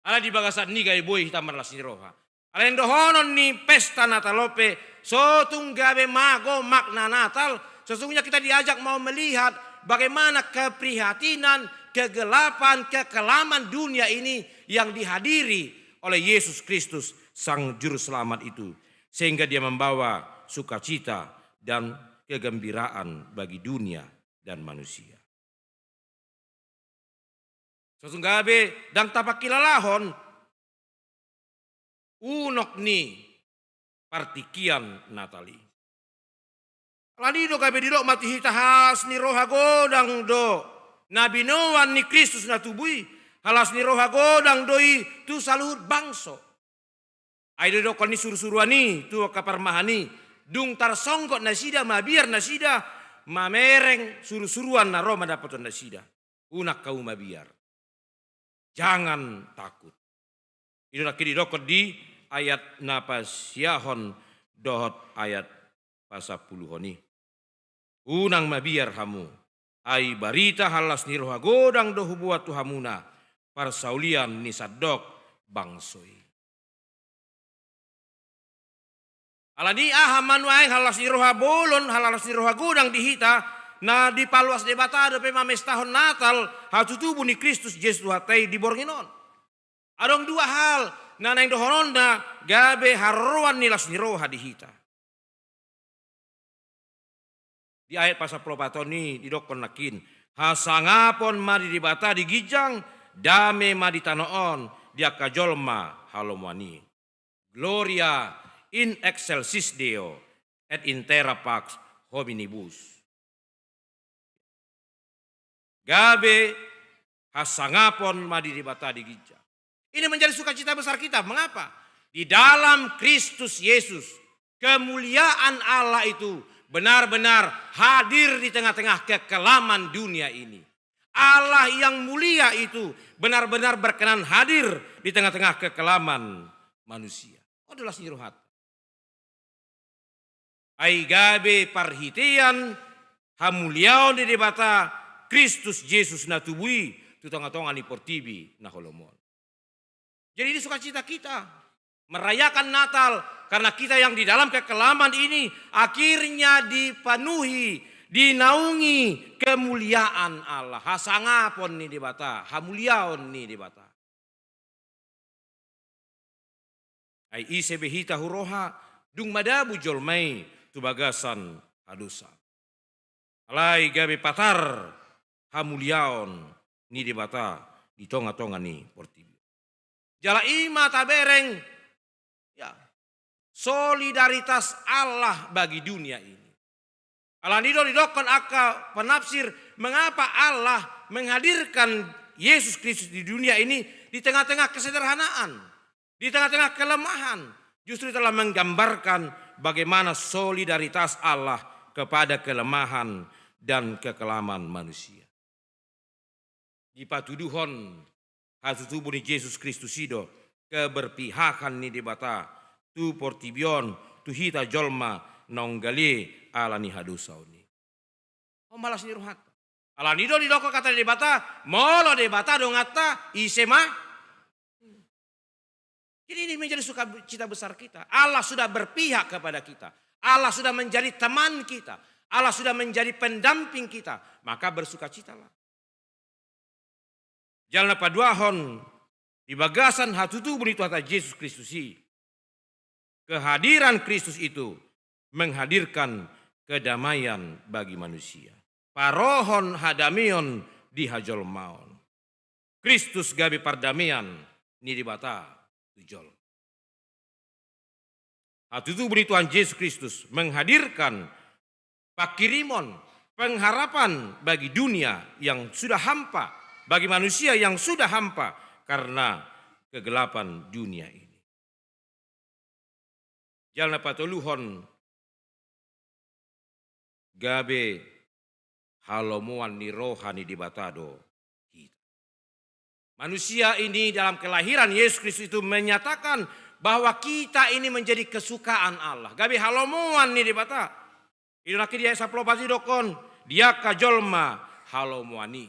Ala di bagasan ni gay boy hitam marlas ni roha. Ala yang dohonon ni pesta Natalope sotung gabe mago makna Natal. Sesungguhnya kita diajak mau melihat bagaimana keprihatinan, kegelapan, kekelaman dunia ini yang dihadiri oleh Yesus Kristus Sang Juru Selamat itu. Sehingga dia membawa sukacita dan kegembiraan bagi dunia dan manusia. Sesunggabe dang tapak kilalahon unok ni partikian Natali. Lani do gabe didok mati hitahas ni roha godang do nabi Noan ni Kristus na tubui halas ni roha godang doi tu saluhut bangso. Aido do kon ni suru-suruani tu kaparmahani dung tar songkot nasida mabiar nasida mamereng suru-suruan na Roma dapaton nasida. Unak kau mabiar. Jangan takut. Itu lagi didokot di ayat napas yahon dohot ayat pasapuluhoni. Unang mabiar hamu. Ai barita halas ni roha godang dohu buat tuhamuna. Parsaulian ni sadok bangsoi. Alani ahaman waeng halas ni roha bolon halas ni roha godang dihita. Na di paluas debatado pe mames tahun Natal hatutubu ni Kristus Yesus hatai di Bornginon. Adong dua hal na nang dohononda gabe haruan nilas ni roha dihita. Di ayat pasal propaton ni didokon nakin hasangapon madi dibata di gijang dame madi tanoon dia kajolma halomani. Gloria in excelsis Deo et in terra pax hominibus. Gabe hasangapon madi dibata di gija. Ini menjadi sukacita besar kita. Mengapa? Di dalam Kristus Yesus kemuliaan Allah itu benar-benar hadir di tengah-tengah kekelaman dunia ini. Allah yang mulia itu benar-benar berkenan hadir di tengah-tengah kekelaman manusia. Adalah sirohat. Ai gabe parhitian hamuliaon di debata Kristus Yesus na tubui tu tonga-tonga ni portibi na holomon. Jadi ini sukacita kita merayakan Natal karena kita yang di dalam kekelaman ini akhirnya dipenuhi, dinaungi kemuliaan Allah. Hasangapon ni dibata, hamuliaon ni dibata. Ai ise behita huroha dung madabu jolmai tu bagasan hadusa. Alai gabe patar hamuliaon ni dibata di tonga-tonga ni portibi. Jala ima tabereng ya solidaritas Allah bagi dunia ini. Alanido didokon aka penafsir mengapa Allah menghadirkan Yesus Kristus di dunia ini di tengah-tengah kesederhanaan, di tengah-tengah kelemahan, justru telah menggambarkan bagaimana solidaritas Allah kepada kelemahan dan kekelaman manusia. Di patuduhon hatutubu ni Yesus Kristus ido keberpihakan ni debata tu portibion tu hita jolma nonggali ala ni hadusauni. Oh malas ni ruhat. Ala nido di doko kata debata molo debata dongata isema. Jadi ini menjadi sukacita besar kita. Allah sudah berpihak kepada kita. Allah sudah menjadi teman kita. Allah sudah menjadi pendamping kita. Maka bersukacitalah. Jalan paduahon di bagasan hatutu beritu hata Yesus Kristus. Kehadiran Kristus itu menghadirkan kedamaian bagi manusia. Parohon hadamion di hajol maon. Kristus gabe pardamian ni dibata tujol. Hatutu beritu Yesus Kristus menghadirkan pakirimon pengharapan bagi dunia yang sudah hampa. Bagi manusia yang sudah hampa karena kegelapan dunia ini. Jalan patoluhon gabe halomuan ni rohani di batado. Manusia ini dalam kelahiran Yesus Kristus itu menyatakan bahwa kita ini menjadi kesukaan Allah. Gabe halomuan ni di bata. Itu nak dia saplo pasti dokon dia kajolma halomoani.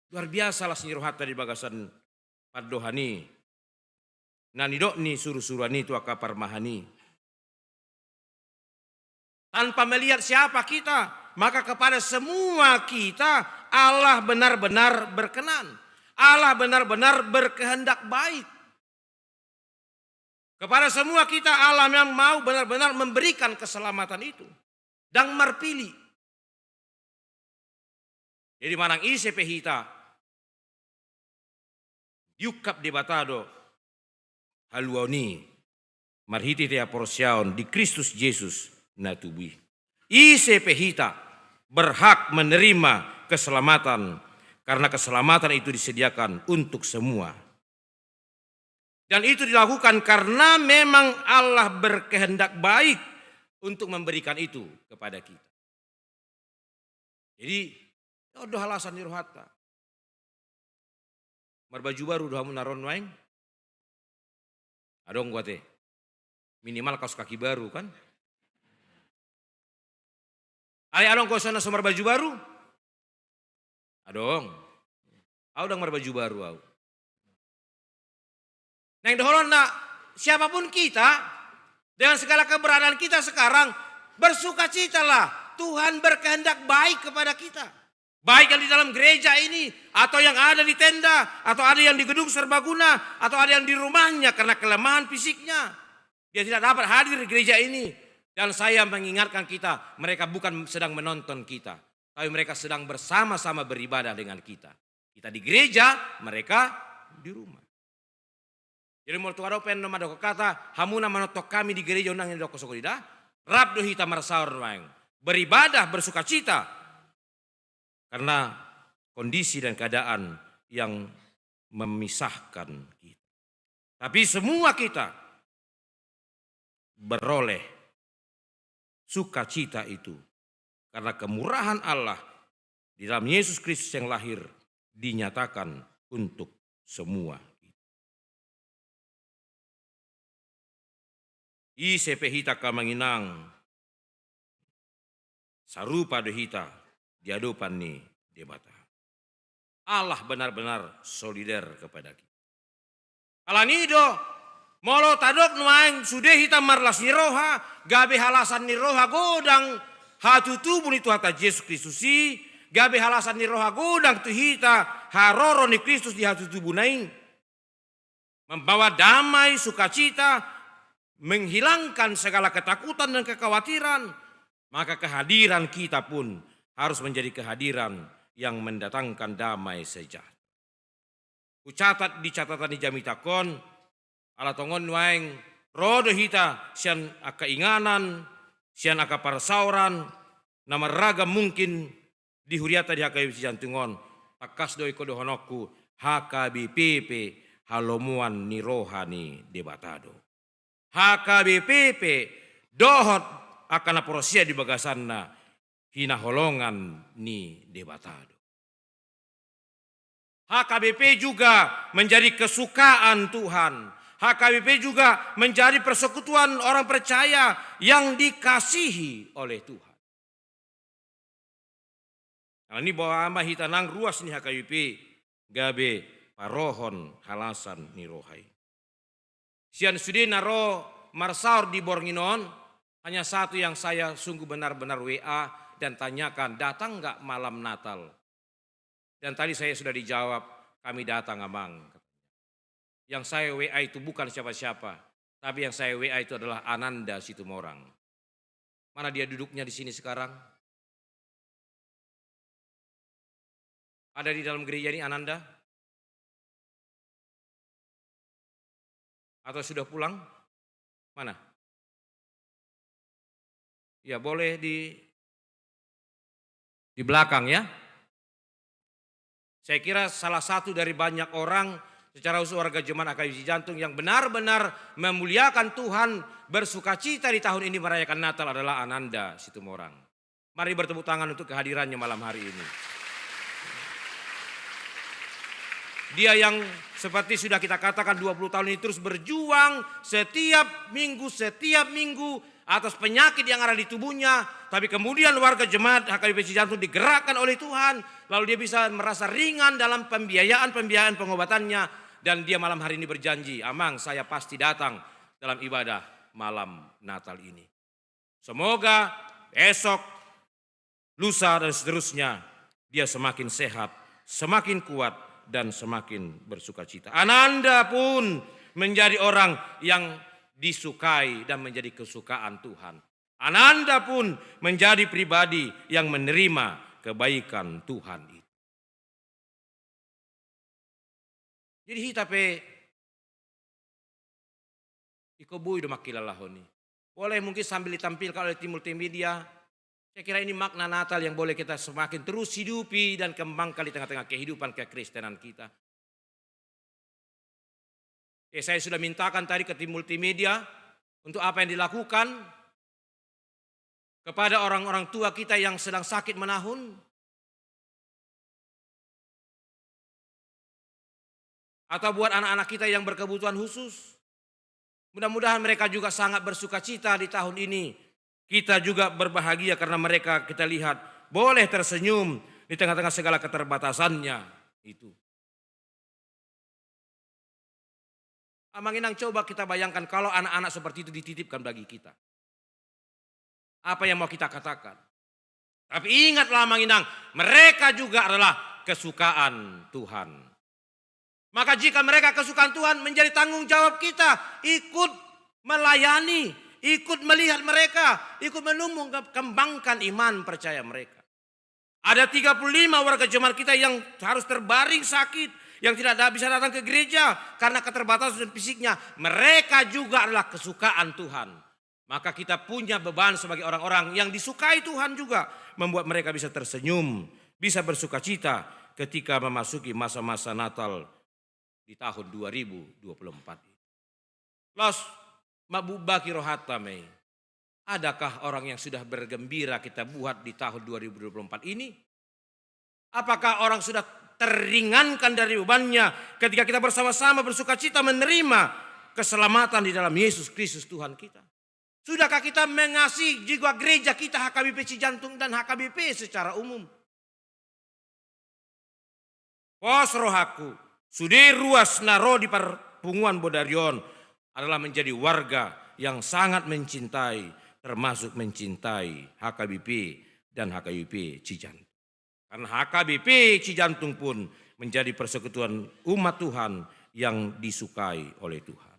Luar biasa lah seni rohata di bagasan padohani. Nanidok ni suruh-suruhani tu akapar mahani. Tanpa melihat siapa kita, maka kepada semua kita Allah benar-benar berkenan. Allah benar-benar berkehendak baik. Kepada semua kita Allah yang mau benar-benar memberikan keselamatan itu. Dan marpili. Jadi manang ise pehita. Yukap di batado. Haluani. Marhiti tea porsiaon di Kristus Yesus natubi. Ise pehita berhak menerima keselamatan. Karena keselamatan itu disediakan untuk semua. Dan itu dilakukan karena memang Allah berkehendak baik untuk memberikan itu kepada kita. Jadi, ada alasan di rohata. Berbaju baru doa menaron waing. Adong gua teh. Minimal kaos kaki baru kan. Adong kau sana semar baju baru. Adong. Aku udah berbaju baru aku. Neng doholon nak siapapun kita dengan segala keberadaan kita sekarang bersukacitalah. Tuhan berkehendak baik kepada kita. Baik yang di dalam gereja ini atau yang ada di tenda atau ada yang di gedung serbaguna atau ada yang di rumahnya karena kelemahan fisiknya. Dia tidak dapat hadir di gereja ini. Dan saya mengingatkan kita, mereka bukan sedang menonton kita. Tapi mereka sedang bersama-sama beribadah dengan kita. Kita di gereja, mereka di rumah. Jadi mau tukar open nama dok kata, hamuna manotok kami di gereja undang yang dok sokolida, rab do hita marsaur waeng, beribadah bersukacita karena kondisi dan keadaan yang memisahkan kita. Tapi semua kita beroleh sukacita itu karena kemurahan Allah di dalam Yesus Kristus yang lahir dinyatakan untuk semua. Ise pehita kamanginang sarupa dohita diadupan ni debata. Allah benar-benar solider kepada kita. Alanido molo tadok nuaing sudah hita marlas ni roha gabe halasan ni roha godang hatu tubuh itu hata Yesus Kristusi gabe halasan ni roha godang tu hita haroro ni Kristus di hatu tubuh naing membawa damai sukacita menghilangkan segala ketakutan dan kekhawatiran, maka kehadiran kita pun harus menjadi kehadiran yang mendatangkan damai sejahtera. Kucatat di catatan di jamitakon, ala tongon waeng rodo hita sian aka inganan, sian aka parsauran, nama ragam mungkin di huriata di hakayu jantungon, takas doi kodohonoku HKBPP halomuan ni rohani debatado. HKBPP dohot akan aporosia di bagasanna hinaholongan ni debatado. HKBP juga menjadi kesukaan Tuhan. HKBP juga menjadi persekutuan orang percaya yang dikasihi oleh Tuhan. Nah ini bawa ama hitanang ruas ni HKBP gabe parohon halasan ni rohai. Sian sudi naro marsaur di Bornginon, hanya satu yang saya sungguh benar-benar WA dan tanyakan, datang enggak malam Natal? Dan tadi saya sudah dijawab, kami datang abang. Yang saya WA itu bukan siapa-siapa, tapi yang saya WA itu adalah Ananda Situmorang. Mana dia duduknya di sini sekarang? Ada di dalam gereja ini Ananda? Atau sudah pulang? Mana? Ya boleh di belakang ya. Saya kira salah satu dari banyak orang secara khusus warga Jemaat AKBP Jantung yang benar-benar memuliakan Tuhan, bersukacita di tahun ini merayakan Natal adalah Ananda Situmorang. Mari bertepuk tangan untuk kehadirannya malam hari ini. Dia yang seperti sudah kita katakan 20 tahun ini terus berjuang setiap minggu atas penyakit yang ada di tubuhnya. Tapi kemudian warga jemaat HKBP Cijantung digerakkan oleh Tuhan. Lalu dia bisa merasa ringan dalam pembiayaan pengobatannya. Dan dia malam hari ini berjanji, Amang saya pasti datang dalam ibadah malam Natal ini. Semoga esok, lusa dan seterusnya dia semakin sehat, semakin kuat dan semakin bersukacita. Ananda pun menjadi orang yang disukai dan menjadi kesukaan Tuhan. Ananda pun menjadi pribadi yang menerima kebaikan Tuhan itu. Jadi hitape ikobui do makilalahoni. Boleh mungkin sambil ditampilkan oleh tim multimedia. Saya kira ini makna Natal yang boleh kita semakin terus hidupi dan kembangkan di tengah-tengah kehidupan kekristenan kita. Saya sudah mintakan tadi ke tim multimedia untuk apa yang dilakukan kepada orang-orang tua kita yang sedang sakit menahun. Atau buat anak-anak kita yang berkebutuhan khusus. Mudah-mudahan mereka juga sangat bersukacita di tahun ini. Kita juga berbahagia karena mereka kita lihat boleh tersenyum di tengah-tengah segala keterbatasannya itu. Amanginang, coba kita bayangkan kalau anak-anak seperti itu dititipkan bagi kita. Apa yang mau kita katakan? Tapi ingatlah Amanginang, mereka juga adalah kesukaan Tuhan. Maka jika mereka kesukaan Tuhan, menjadi tanggung jawab kita ikut melayani, ikut melihat mereka, ikut menumbuh kembangkan iman percaya mereka. Ada 35 warga jemaat kita yang harus terbaring sakit, yang tidak bisa datang ke gereja karena keterbatasan fisiknya. Mereka juga adalah kesukaan Tuhan. Maka kita punya beban sebagai orang-orang yang disukai Tuhan juga, membuat mereka bisa tersenyum, bisa bersukacita ketika memasuki masa-masa Natal di tahun 2024. Los mabubaki rohatame. Adakah orang yang sudah bergembira kita buat di tahun 2024 ini? Apakah orang sudah teringankan dari bebannya ketika kita bersama-sama bersukacita menerima keselamatan di dalam Yesus Kristus Tuhan kita? Sudahkah kita mengasihi jiwa gereja kita HKBP Cijantung dan HKBP secara umum? Pos rohaku, sudah ruas naro di perpunguan Bodarion adalah menjadi warga yang sangat mencintai, termasuk mencintai HKBP dan HKBP Cijantung. Karena HKBP Cijantung pun menjadi persekutuan umat Tuhan yang disukai oleh Tuhan.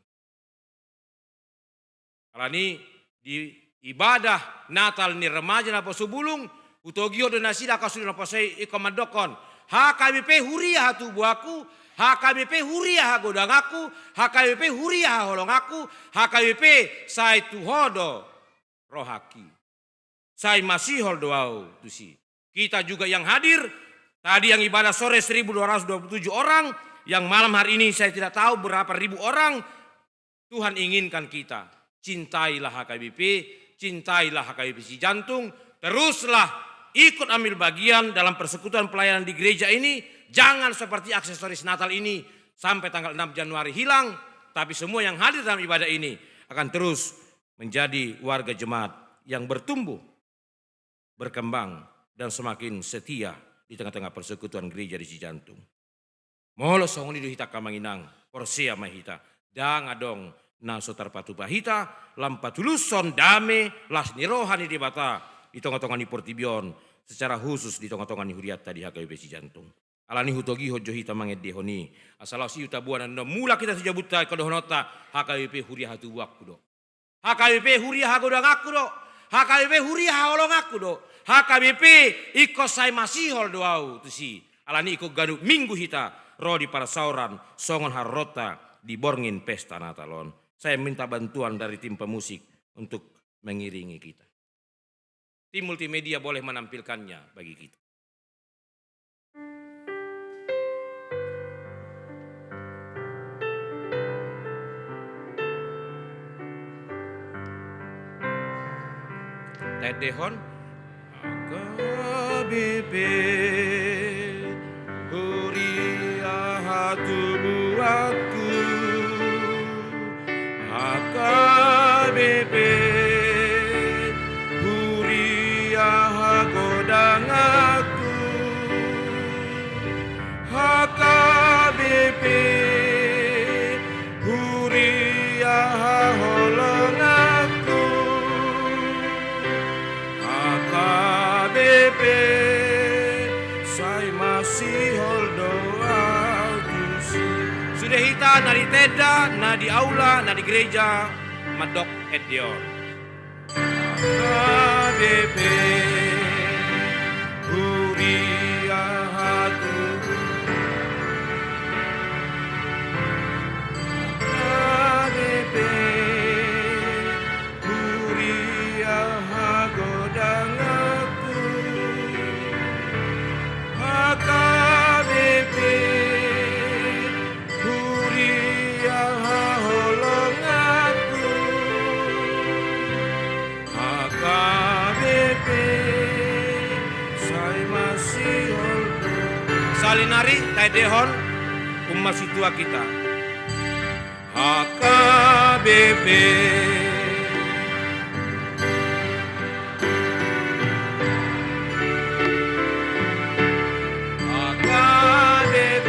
Kalau ini di ibadah Natal ni remaja na posubulung, utogio donasi dah kasih na posai ikomadokon. HKBP huria hatu buaku, HKBP huria hagodangaku, HKBP huria holongaku, HKBP sai tuhodo rohaki. Sai masihol doau tusi. Kita juga yang hadir, tadi yang ibadah sore 1227 orang, yang malam hari ini saya tidak tahu berapa ribu orang. Tuhan inginkan kita, cintailah HKBP, cintailah HKBP Cijantung, teruslah ikut ambil bagian dalam persekutuan pelayanan di gereja ini. Jangan seperti aksesoris Natal ini sampai tanggal 6 Januari hilang. Tapi semua yang hadir dalam ibadah ini akan terus menjadi warga jemaat yang bertumbuh, berkembang, dan semakin setia di tengah-tengah persekutuan gereja di Cijantung. Molo songoni do hita kamanginang, porsia mahita, dang adong naso tarpatu bahita, lampatuluson dame, las nirohani di bata, di tengah-tengah ni Portibion, secara khusus di tengah-tengah ni Huriata di HKBP Cijantung. Alani hutogi hojo hita mangedehoni, asalasi yuta buanan no mula kita sejabuta kodohonota HKBP Huria hatu wakku do. HKBP Huria hagodang aku do, HKBP Huria haolong aku do, HKBP iko sai masihol doau tu si. Alani iko gadu minggu hita roh di parasauran songon harrota di borngin pesta Natalon. Saya minta bantuan dari tim pemusik untuk mengiringi kita. Tim multimedia boleh menampilkannya bagi kita. Tedehon HKBP Huria hatu sai masih doa tusi. Sudah hita na di teda, na di aula, na di gereja, madok edion. KBP Huria hatu. KBP Huria hagodangaku. KBP Huria haholongaku. KBP saya masih holdo. Salinari taidehon umat situa kita. HKBP HKBP.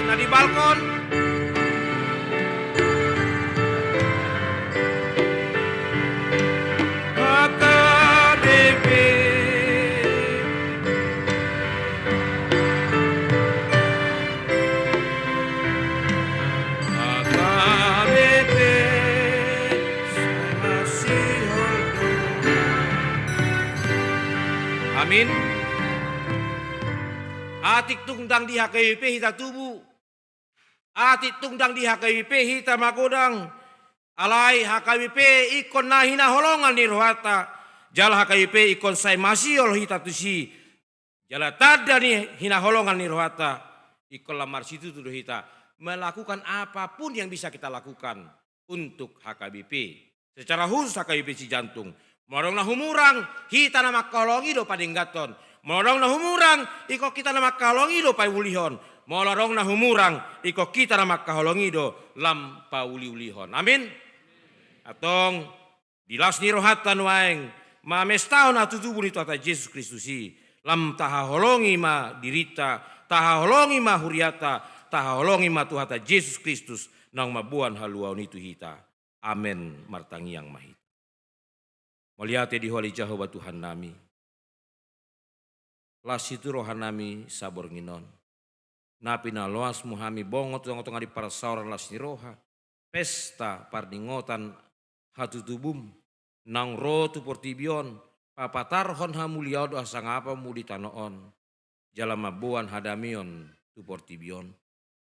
Nah di balkon HKBP HKBP saya masih holdo. Amin. Atik tungdang di HKBP hita tubuh. Atik tungdang di HKBP hita magodang. Alai HKBP ikon nahina holongan ni rohata. Jala HKBP ikon sai masih hita tusi. Jala tada ni hina holongan ni rohata. Ikon lamar situ tuduh hita. Melakukan apapun yang bisa kita lakukan untuk HKBP. Secara khusus HKBP Cijantung. Morong na humurang hita nama kolongi do padinggaton. Morong na humurang iko kita nama kalongi do pai ulihon. Morong na humurang iko kita nama kaholongi do lam pa uli-ulihon. Amin. Atong dilas ni rohatan waeng ma mestahon atutubu ni Tuhan Yesus Kristus lam taha holongi ma dirita, taha holongi ma huriata, taha holongi ma Tuhan Yesus Kristus nang mabuan haluaun itu hita. Amen martangi yang mahit. Melihat di holi Jehovah Tuhan nami. Las itu rohan nami sabor nginon. Napi na loas muhami bongot tong di parasauran las ni roha. Pesta pardingotan hatu tubum nang rotu portibion papatarhon hamuliau doa sangapa mudi tanoon jalamabuan hadamion tu portibion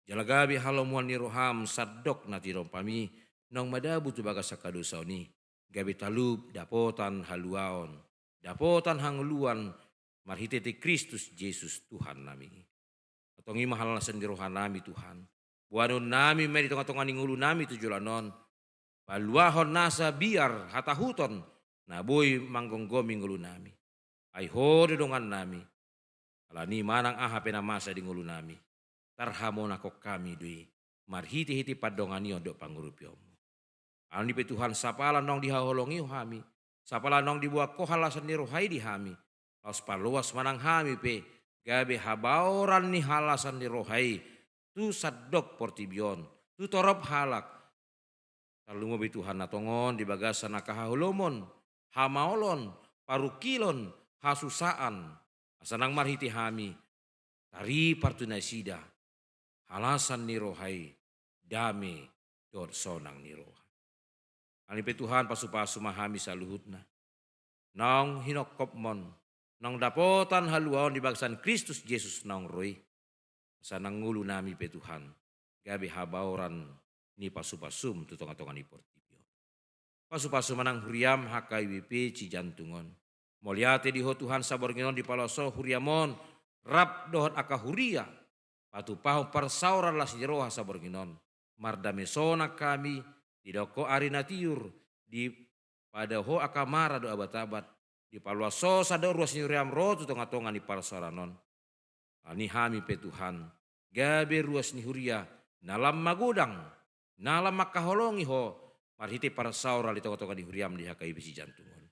jalagabi halomuan ni roham sadok na tirompami nang madabu tu bagas sakadusauni gabi talub dapotan haluaon dapotan hanguluan marhiteti Kristus Yesus Tuhan nami atongi mahal nasan di rohan nami Tuhan buanon nami meri tonga-tonga ningulu nami tujulanon paluahon nasa biar hatahuton naboy manggonggo minggulu nami. Ay hode dongan nami. Alani manang aha penamasa di ngulu nami. Tarhamon ako kami dui. Marhiti-hiti padongan niyo do pangurupyomu. Alani pe Tuhan sapala nong dihaholongi hami. Sapala nong dibuat ko halasan ni rohai di hami. Laos paluas manang hami pe. Gabe habauran ni halasan ni rohai. Tu sadok portibion. Tu torop halak. Kalau mo Tuhan natongon di bagasan nakahahulomon, hamaolon, parukilon, hasusaan, asanang marhiti hami, tari partunasida, halasan ni rohai, dame, dor sonang ni roha. Anipe Tuhan pasu-pasu mahami saluhutna, nang hinokopmon, nang dapotan haluaon di bagasan Kristus Yesus nang roy, asanang ngulu nami pe Tuhan, gabi habauran, ni pasu-pasum tu tonga-tonga ni portibio. Pasu-pasu manang huriam HKBP Cijantungon. Moliate diho Tuhan sabor nginon di paloso huriamon rap dohon aka huria. Patu pahong parsauran las jeroha sabor nginon. Marda mesona kami di doko arina tiur di pada ho aka mara do abat-abat di paloso sador ruas huriam ro tu tonga-tonga ni parsaranon. Ani hami pe Tuhan gabe ruas ni huria nalam magudang nalam makaholongi ho marhiti para saura li toka-toka di huriam di HKBP Cijantungon.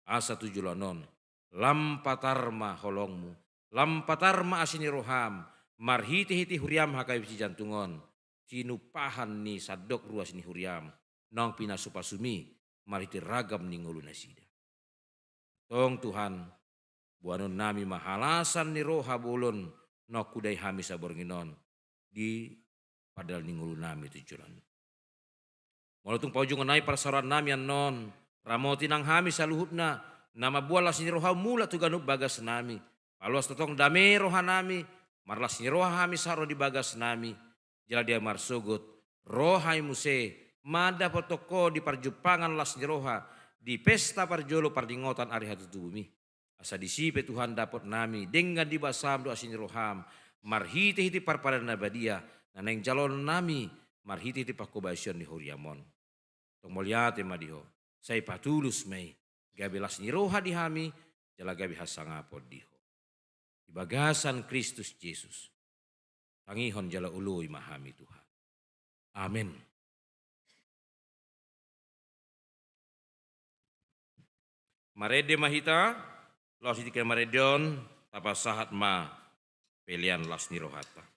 Asa tujulanon lampatarma holongmu lampatarma asini roham marhiti-hiti huriam HKBP Cijantungon sinupahan ni sadok ruas ni huriam nang pinasupasumi marhiti ragam ni ngulu nasida. Tong Tuhan buanon nami mahalasan ni roha bolon no kudai hami sabornginon di padal ningulu nami tujuan. Molotung paujungan nai persoalan nami anon ramoti nang hami saluhutna nama bualas ni roha mula tu ganuk bagas nami. Paluas totong dame roha nami marlas ni roha hami saro di bagas nami. Jala dia marsugut roha muse mada potoko di parjupangan las ni roha di pesta parjolo pardingotan ari hatu bumi. Asa disipe Tuhan dapat nami dengan dibasam doa sini roham marhiti-hiti parpadan nabadia naneng jalon nami marhiti-hiti pakobasion ni huriamon. Tong moliate madiho saya patulus mei gabi las ni roha di hami jala gabi hasangapod diho. Di bagasan Kristus Yesus tangihon jala ului mahami Tuhan. Amin. Marede mahita, los itikan maredon, tapa sahat ma pelian las nirohata.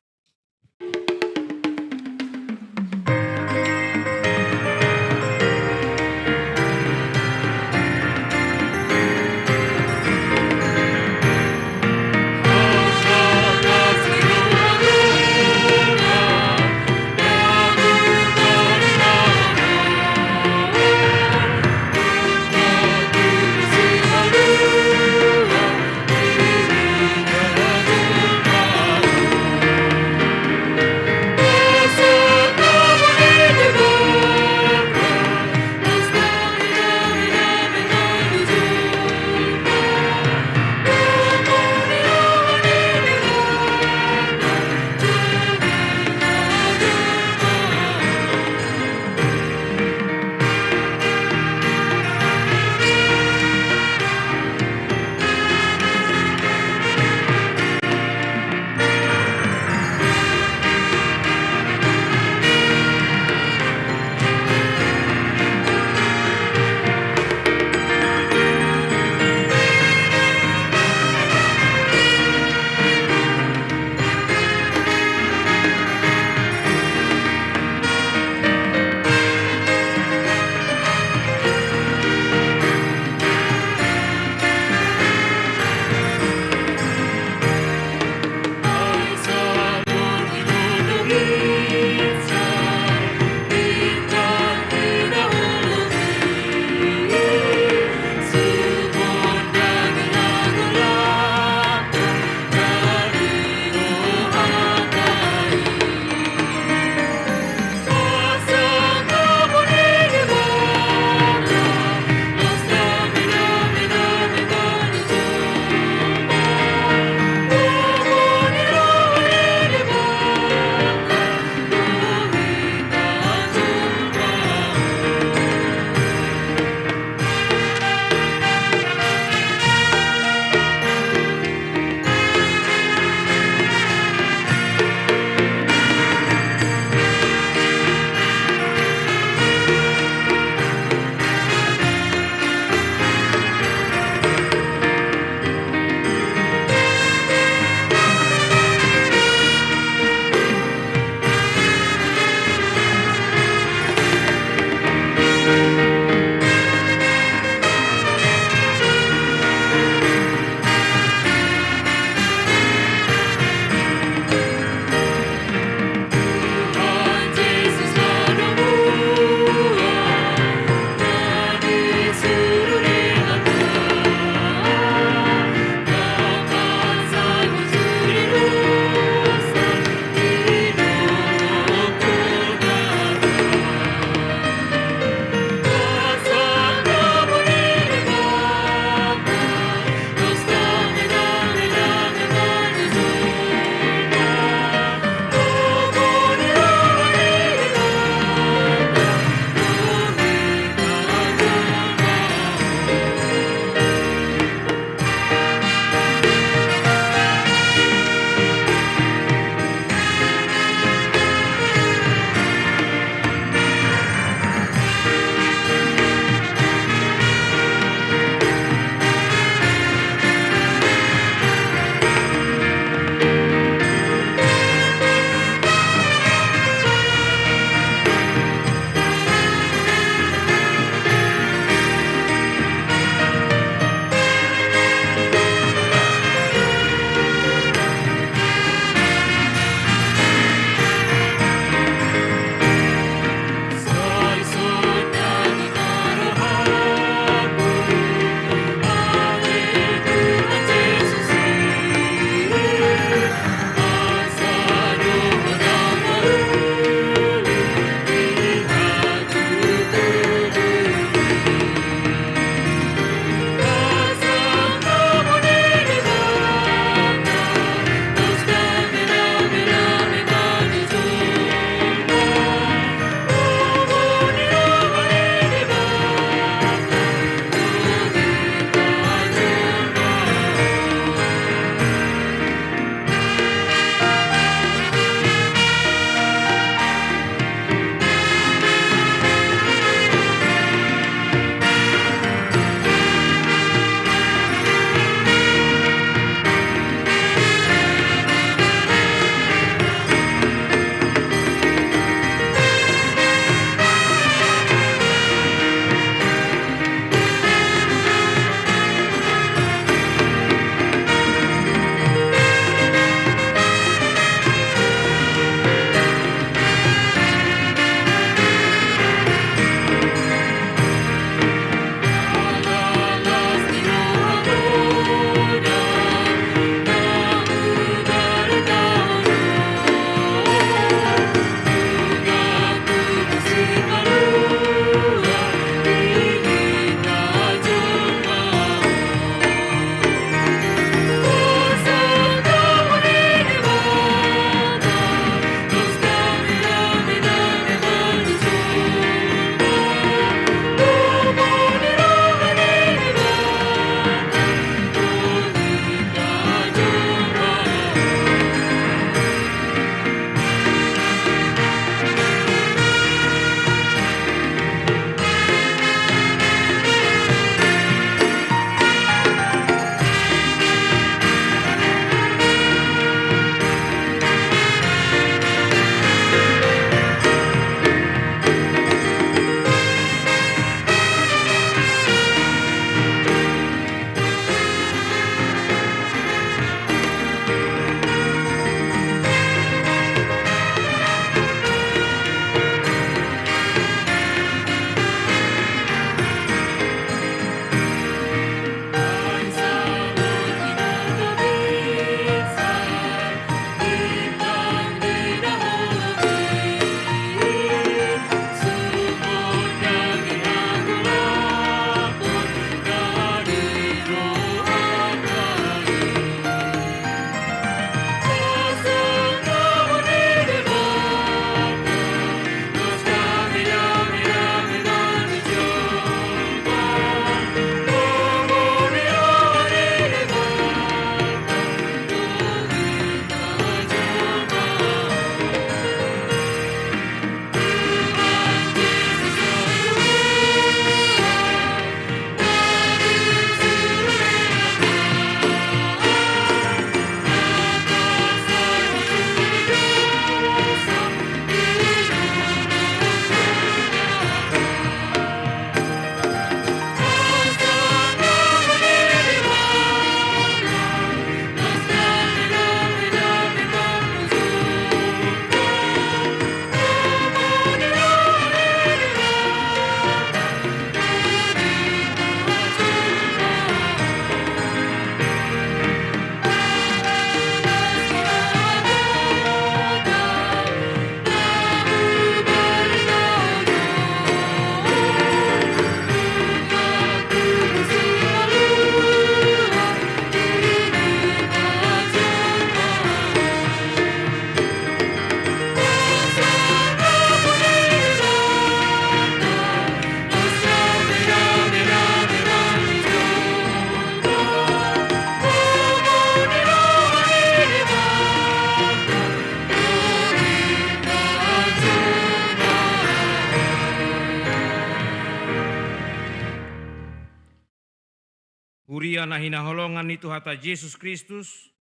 Huria na hinaholongan itu hata Yesus Kristus,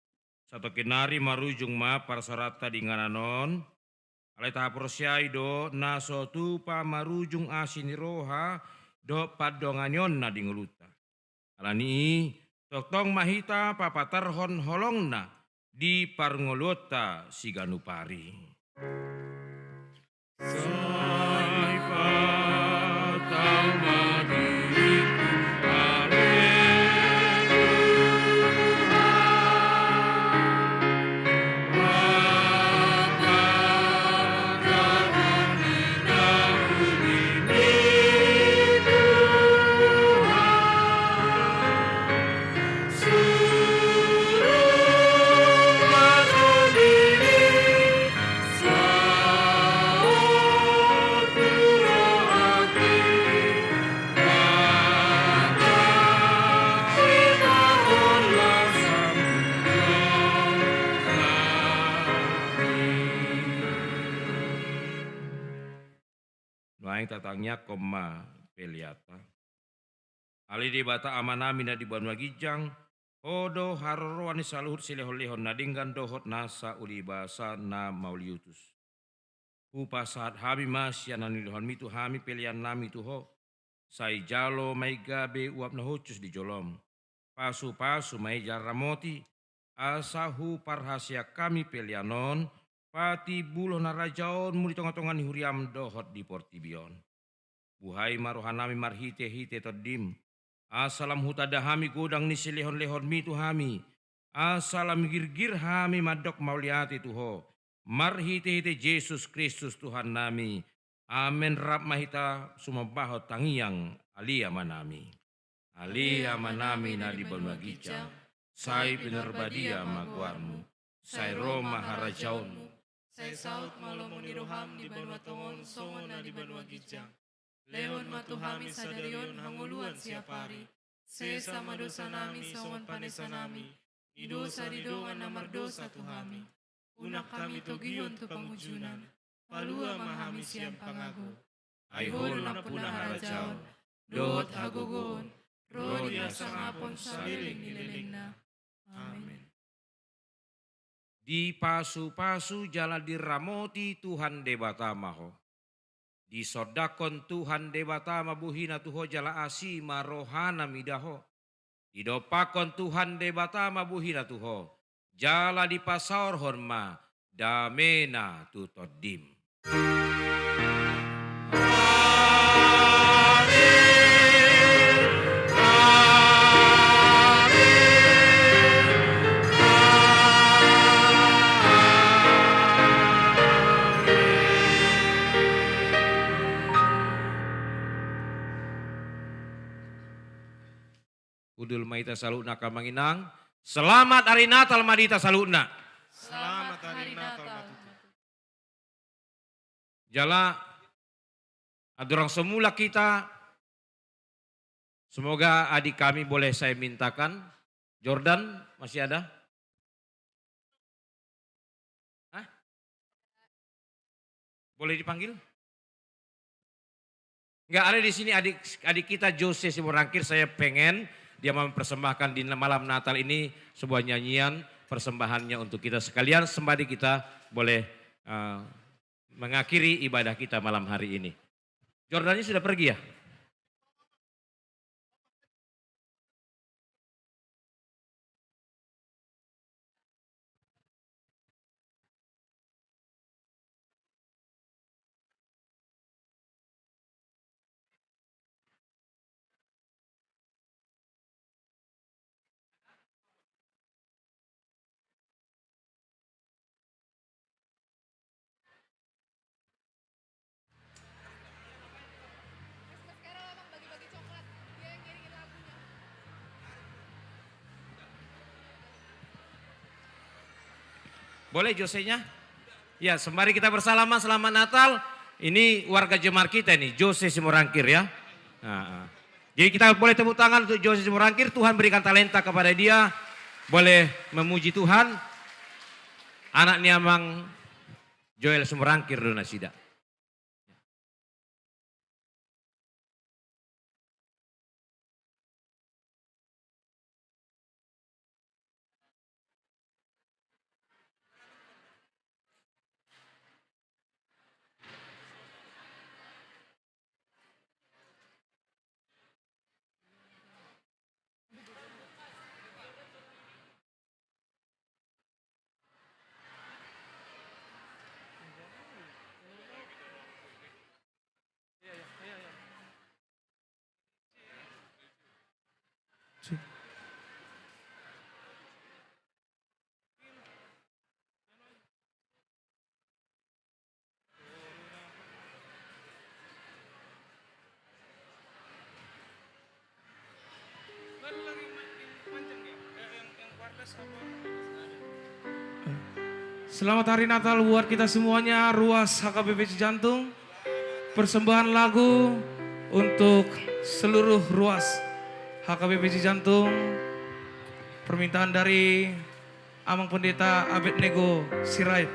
satu kenari marujung ma parsarata di ngananon, alai taha prosyai do naso tupa marujung asini roha do padonganyon na di nguluta. Alani toktong mahita papatarhon holongna di parngolota siganupari. Sai patau madiriku Nuaing tatangnya koma peliata. Ali di bata amanami na di Banua Gijang, odo harorwani saluhut silehon-lehon nadinggan dohot nasa uli basa na mauliutus. Upa saat hami masya nanilihon mitu hami pelian nami tuho, sai jalo mai gabe uap na hucus di jolom. Pasu-pasu mai jaramoti, asahu parhasia kami pelianon, pati buloh na rajaon muli tonga-tonga ni huriam dohot di Portibion. Buhai marohanami marhite-hite todim. Asalam hutadahami godang ni silehon-lehon mitu hami. Asalam girgir hami madok mauliati tuho. Marhite-hite Yesus Kristus Tuhan nami. Amen rap mahita sumabaho tangiang alia manami. Alia manami na di Banua Gijang. Sai penerbadia magwarmu. Sai Roma harajaonmu. Sai saut malomoni roham di Banua Tongon songon na di Banua Gijang. Leon matuhami sadarion hanguluan siapari. Se sama dosa nami songon panesa nami. Di dosa didongan na mardosa tuhami. Unak kami togion tu pangujunan. Palua mahami siam pangago. Aihon na punah harajaon. Dohot hagogon. Rodia sangapon saliling nililing na. Amin. Di pasu-pasu jala diramoti Tuhan debata maho. Di sodakon Tuhan debata mabuhina tuho jala asima rohana midaho. Di dopakon Tuhan debata mabuhina tuho. Jala di pasaor horma damena tutodim. Udul maita salutna kamanginang. Selamat hari Natal madita salutna. Selamat hari Natal. Jala adorang semula kita. Semoga adik kami boleh saya mintakan. Jordan masih ada? Hah? Boleh dipanggil? Enggak ada di sini adik kita Jose Simorangkir, saya pengen dia mempersembahkan di malam Natal ini sebuah nyanyian persembahannya untuk kita sekalian. Sembari kita boleh mengakhiri ibadah kita malam hari ini. Jordannya sudah pergi ya? Boleh Josenya? Ya, sembari kita bersalaman selamat Natal. Ini warga Jemar kita nih, Jose Simorangkir ya. Jadi kita boleh tepuk tangan untuk Jose Simorangkir. Tuhan berikan talenta kepada dia. Boleh memuji Tuhan. Anaknya Mang Joel Simorangkir Donasida. Selamat Hari Natal buat kita semuanya, Ruas HKBP Cijantung. Persembahan lagu untuk seluruh Ruas HKBP Cijantung. Permintaan dari Amang Pendeta Abednego Sirait.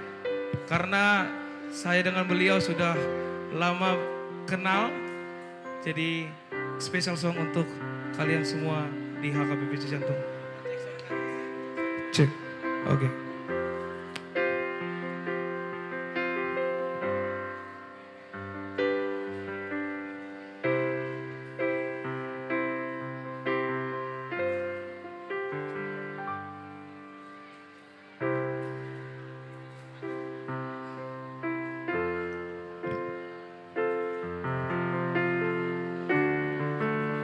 Karena saya dengan beliau sudah lama kenal, jadi special song untuk kalian semua di HKBP Cijantung. Cek, oke.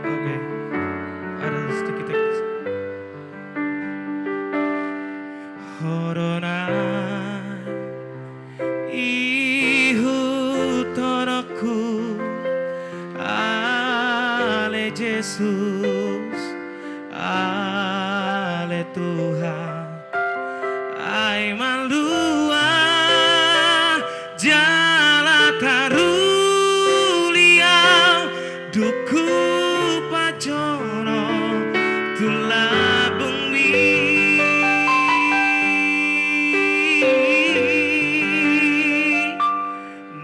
Oke, ada sedikit teknis. Corona ihutonoku ale Jesus ale Tuhan ai malua jala tarulia duku pajono tulabung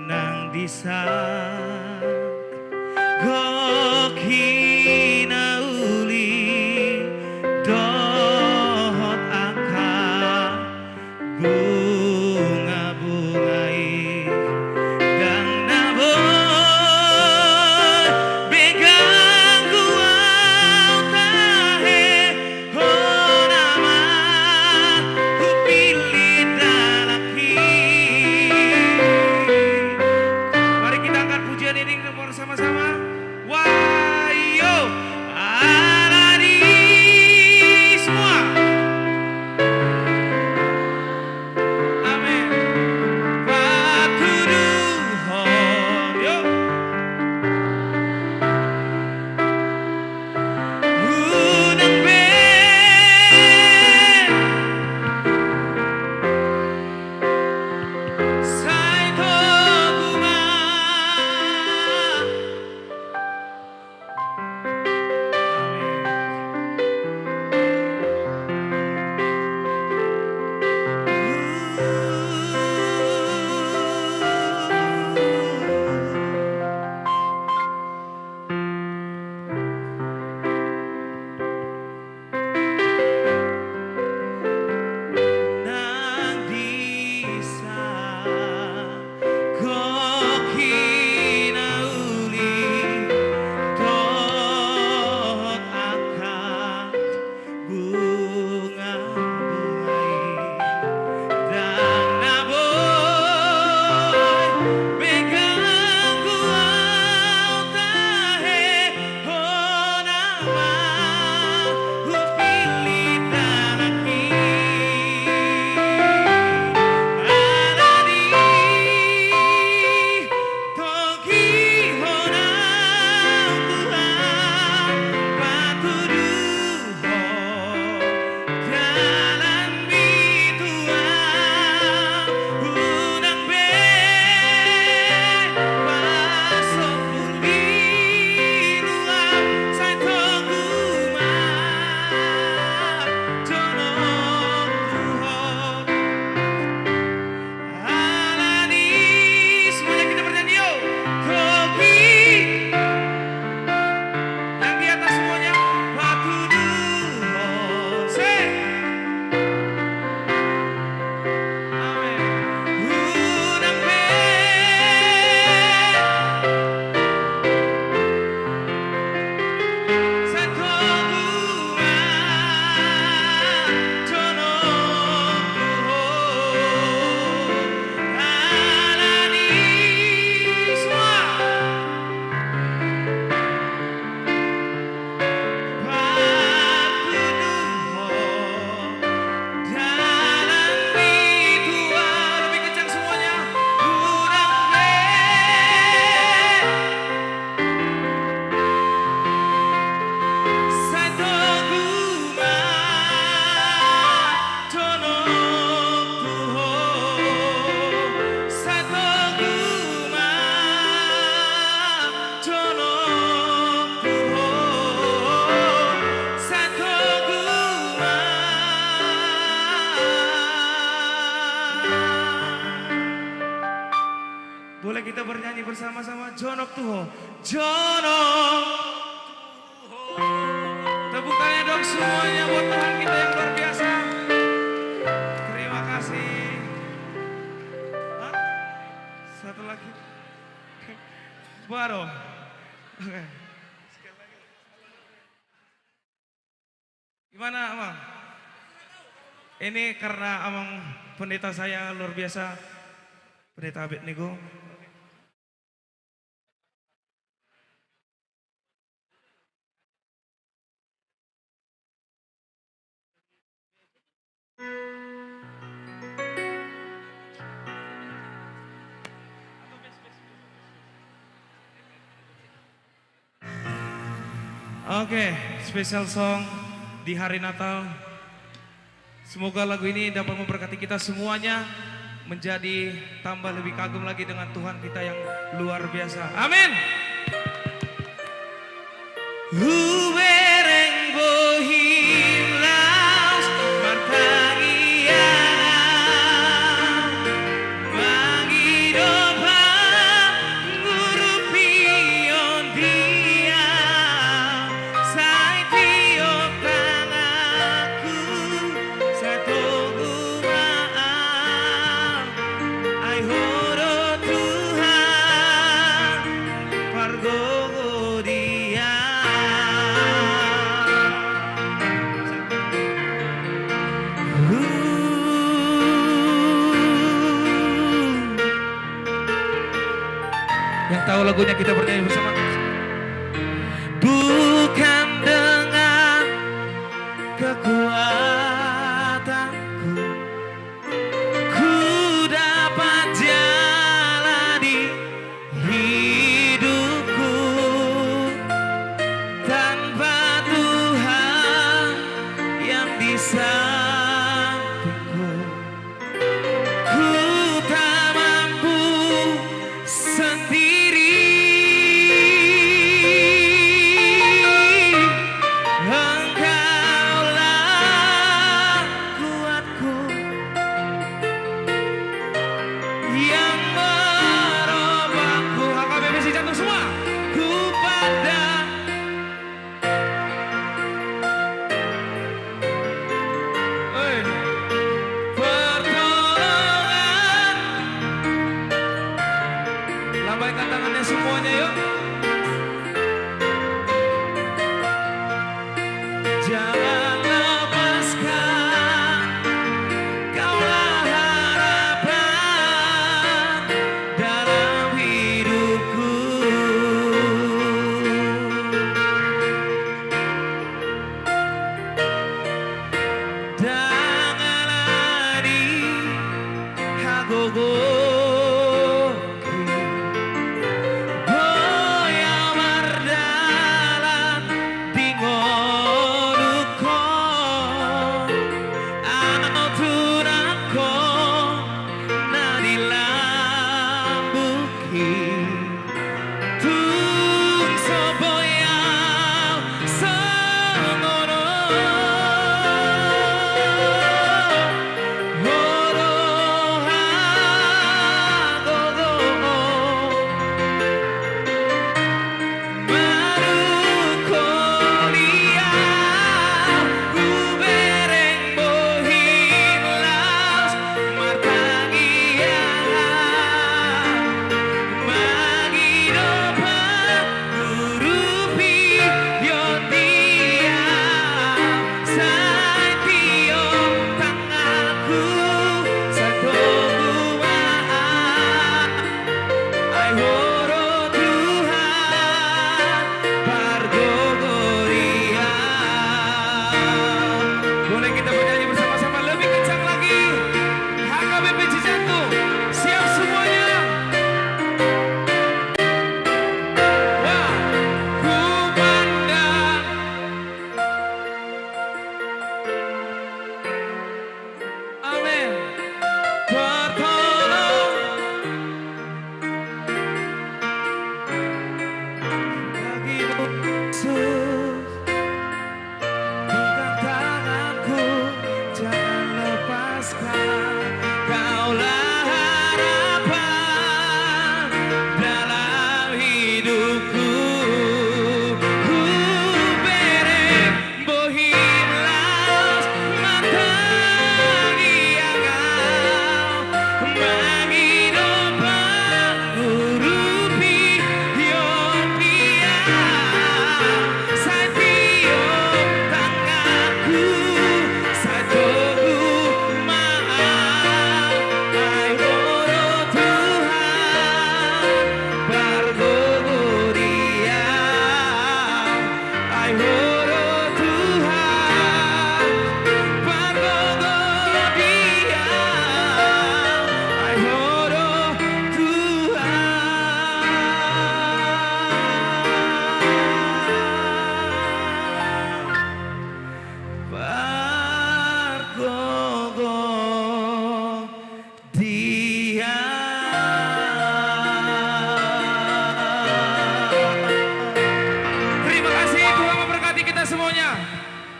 nang disak gokina uli dohot angka bu jonok tuho, jonok tuho. Tepukannya dong semuanya buat Tuhan kita yang luar biasa. Terima kasih. Hah? Satu lagi. Baru. Oke. Gimana Amang? Ini karena Amang pendeta saya luar biasa, pendeta Abednego. Oke, special song di hari Natal. Semoga lagu ini dapat memberkati kita semuanya, menjadi tambah lebih kagum lagi dengan Tuhan kita yang luar biasa. Amin. Hubereng bohim laos martangian bagi doba guru pion dia sai tiop tanganku saya tunggu maaf ai horo Tuhan pargogo dia. Yang tahu lagunya kita bernyanyi bersama. Bukan dengan kekuatanku ku dapat jalani hidupku tanpa Tuhan yang di sampingku. Ku tak mampu sendiri.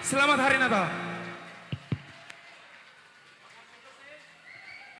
Selamat Hari Natal.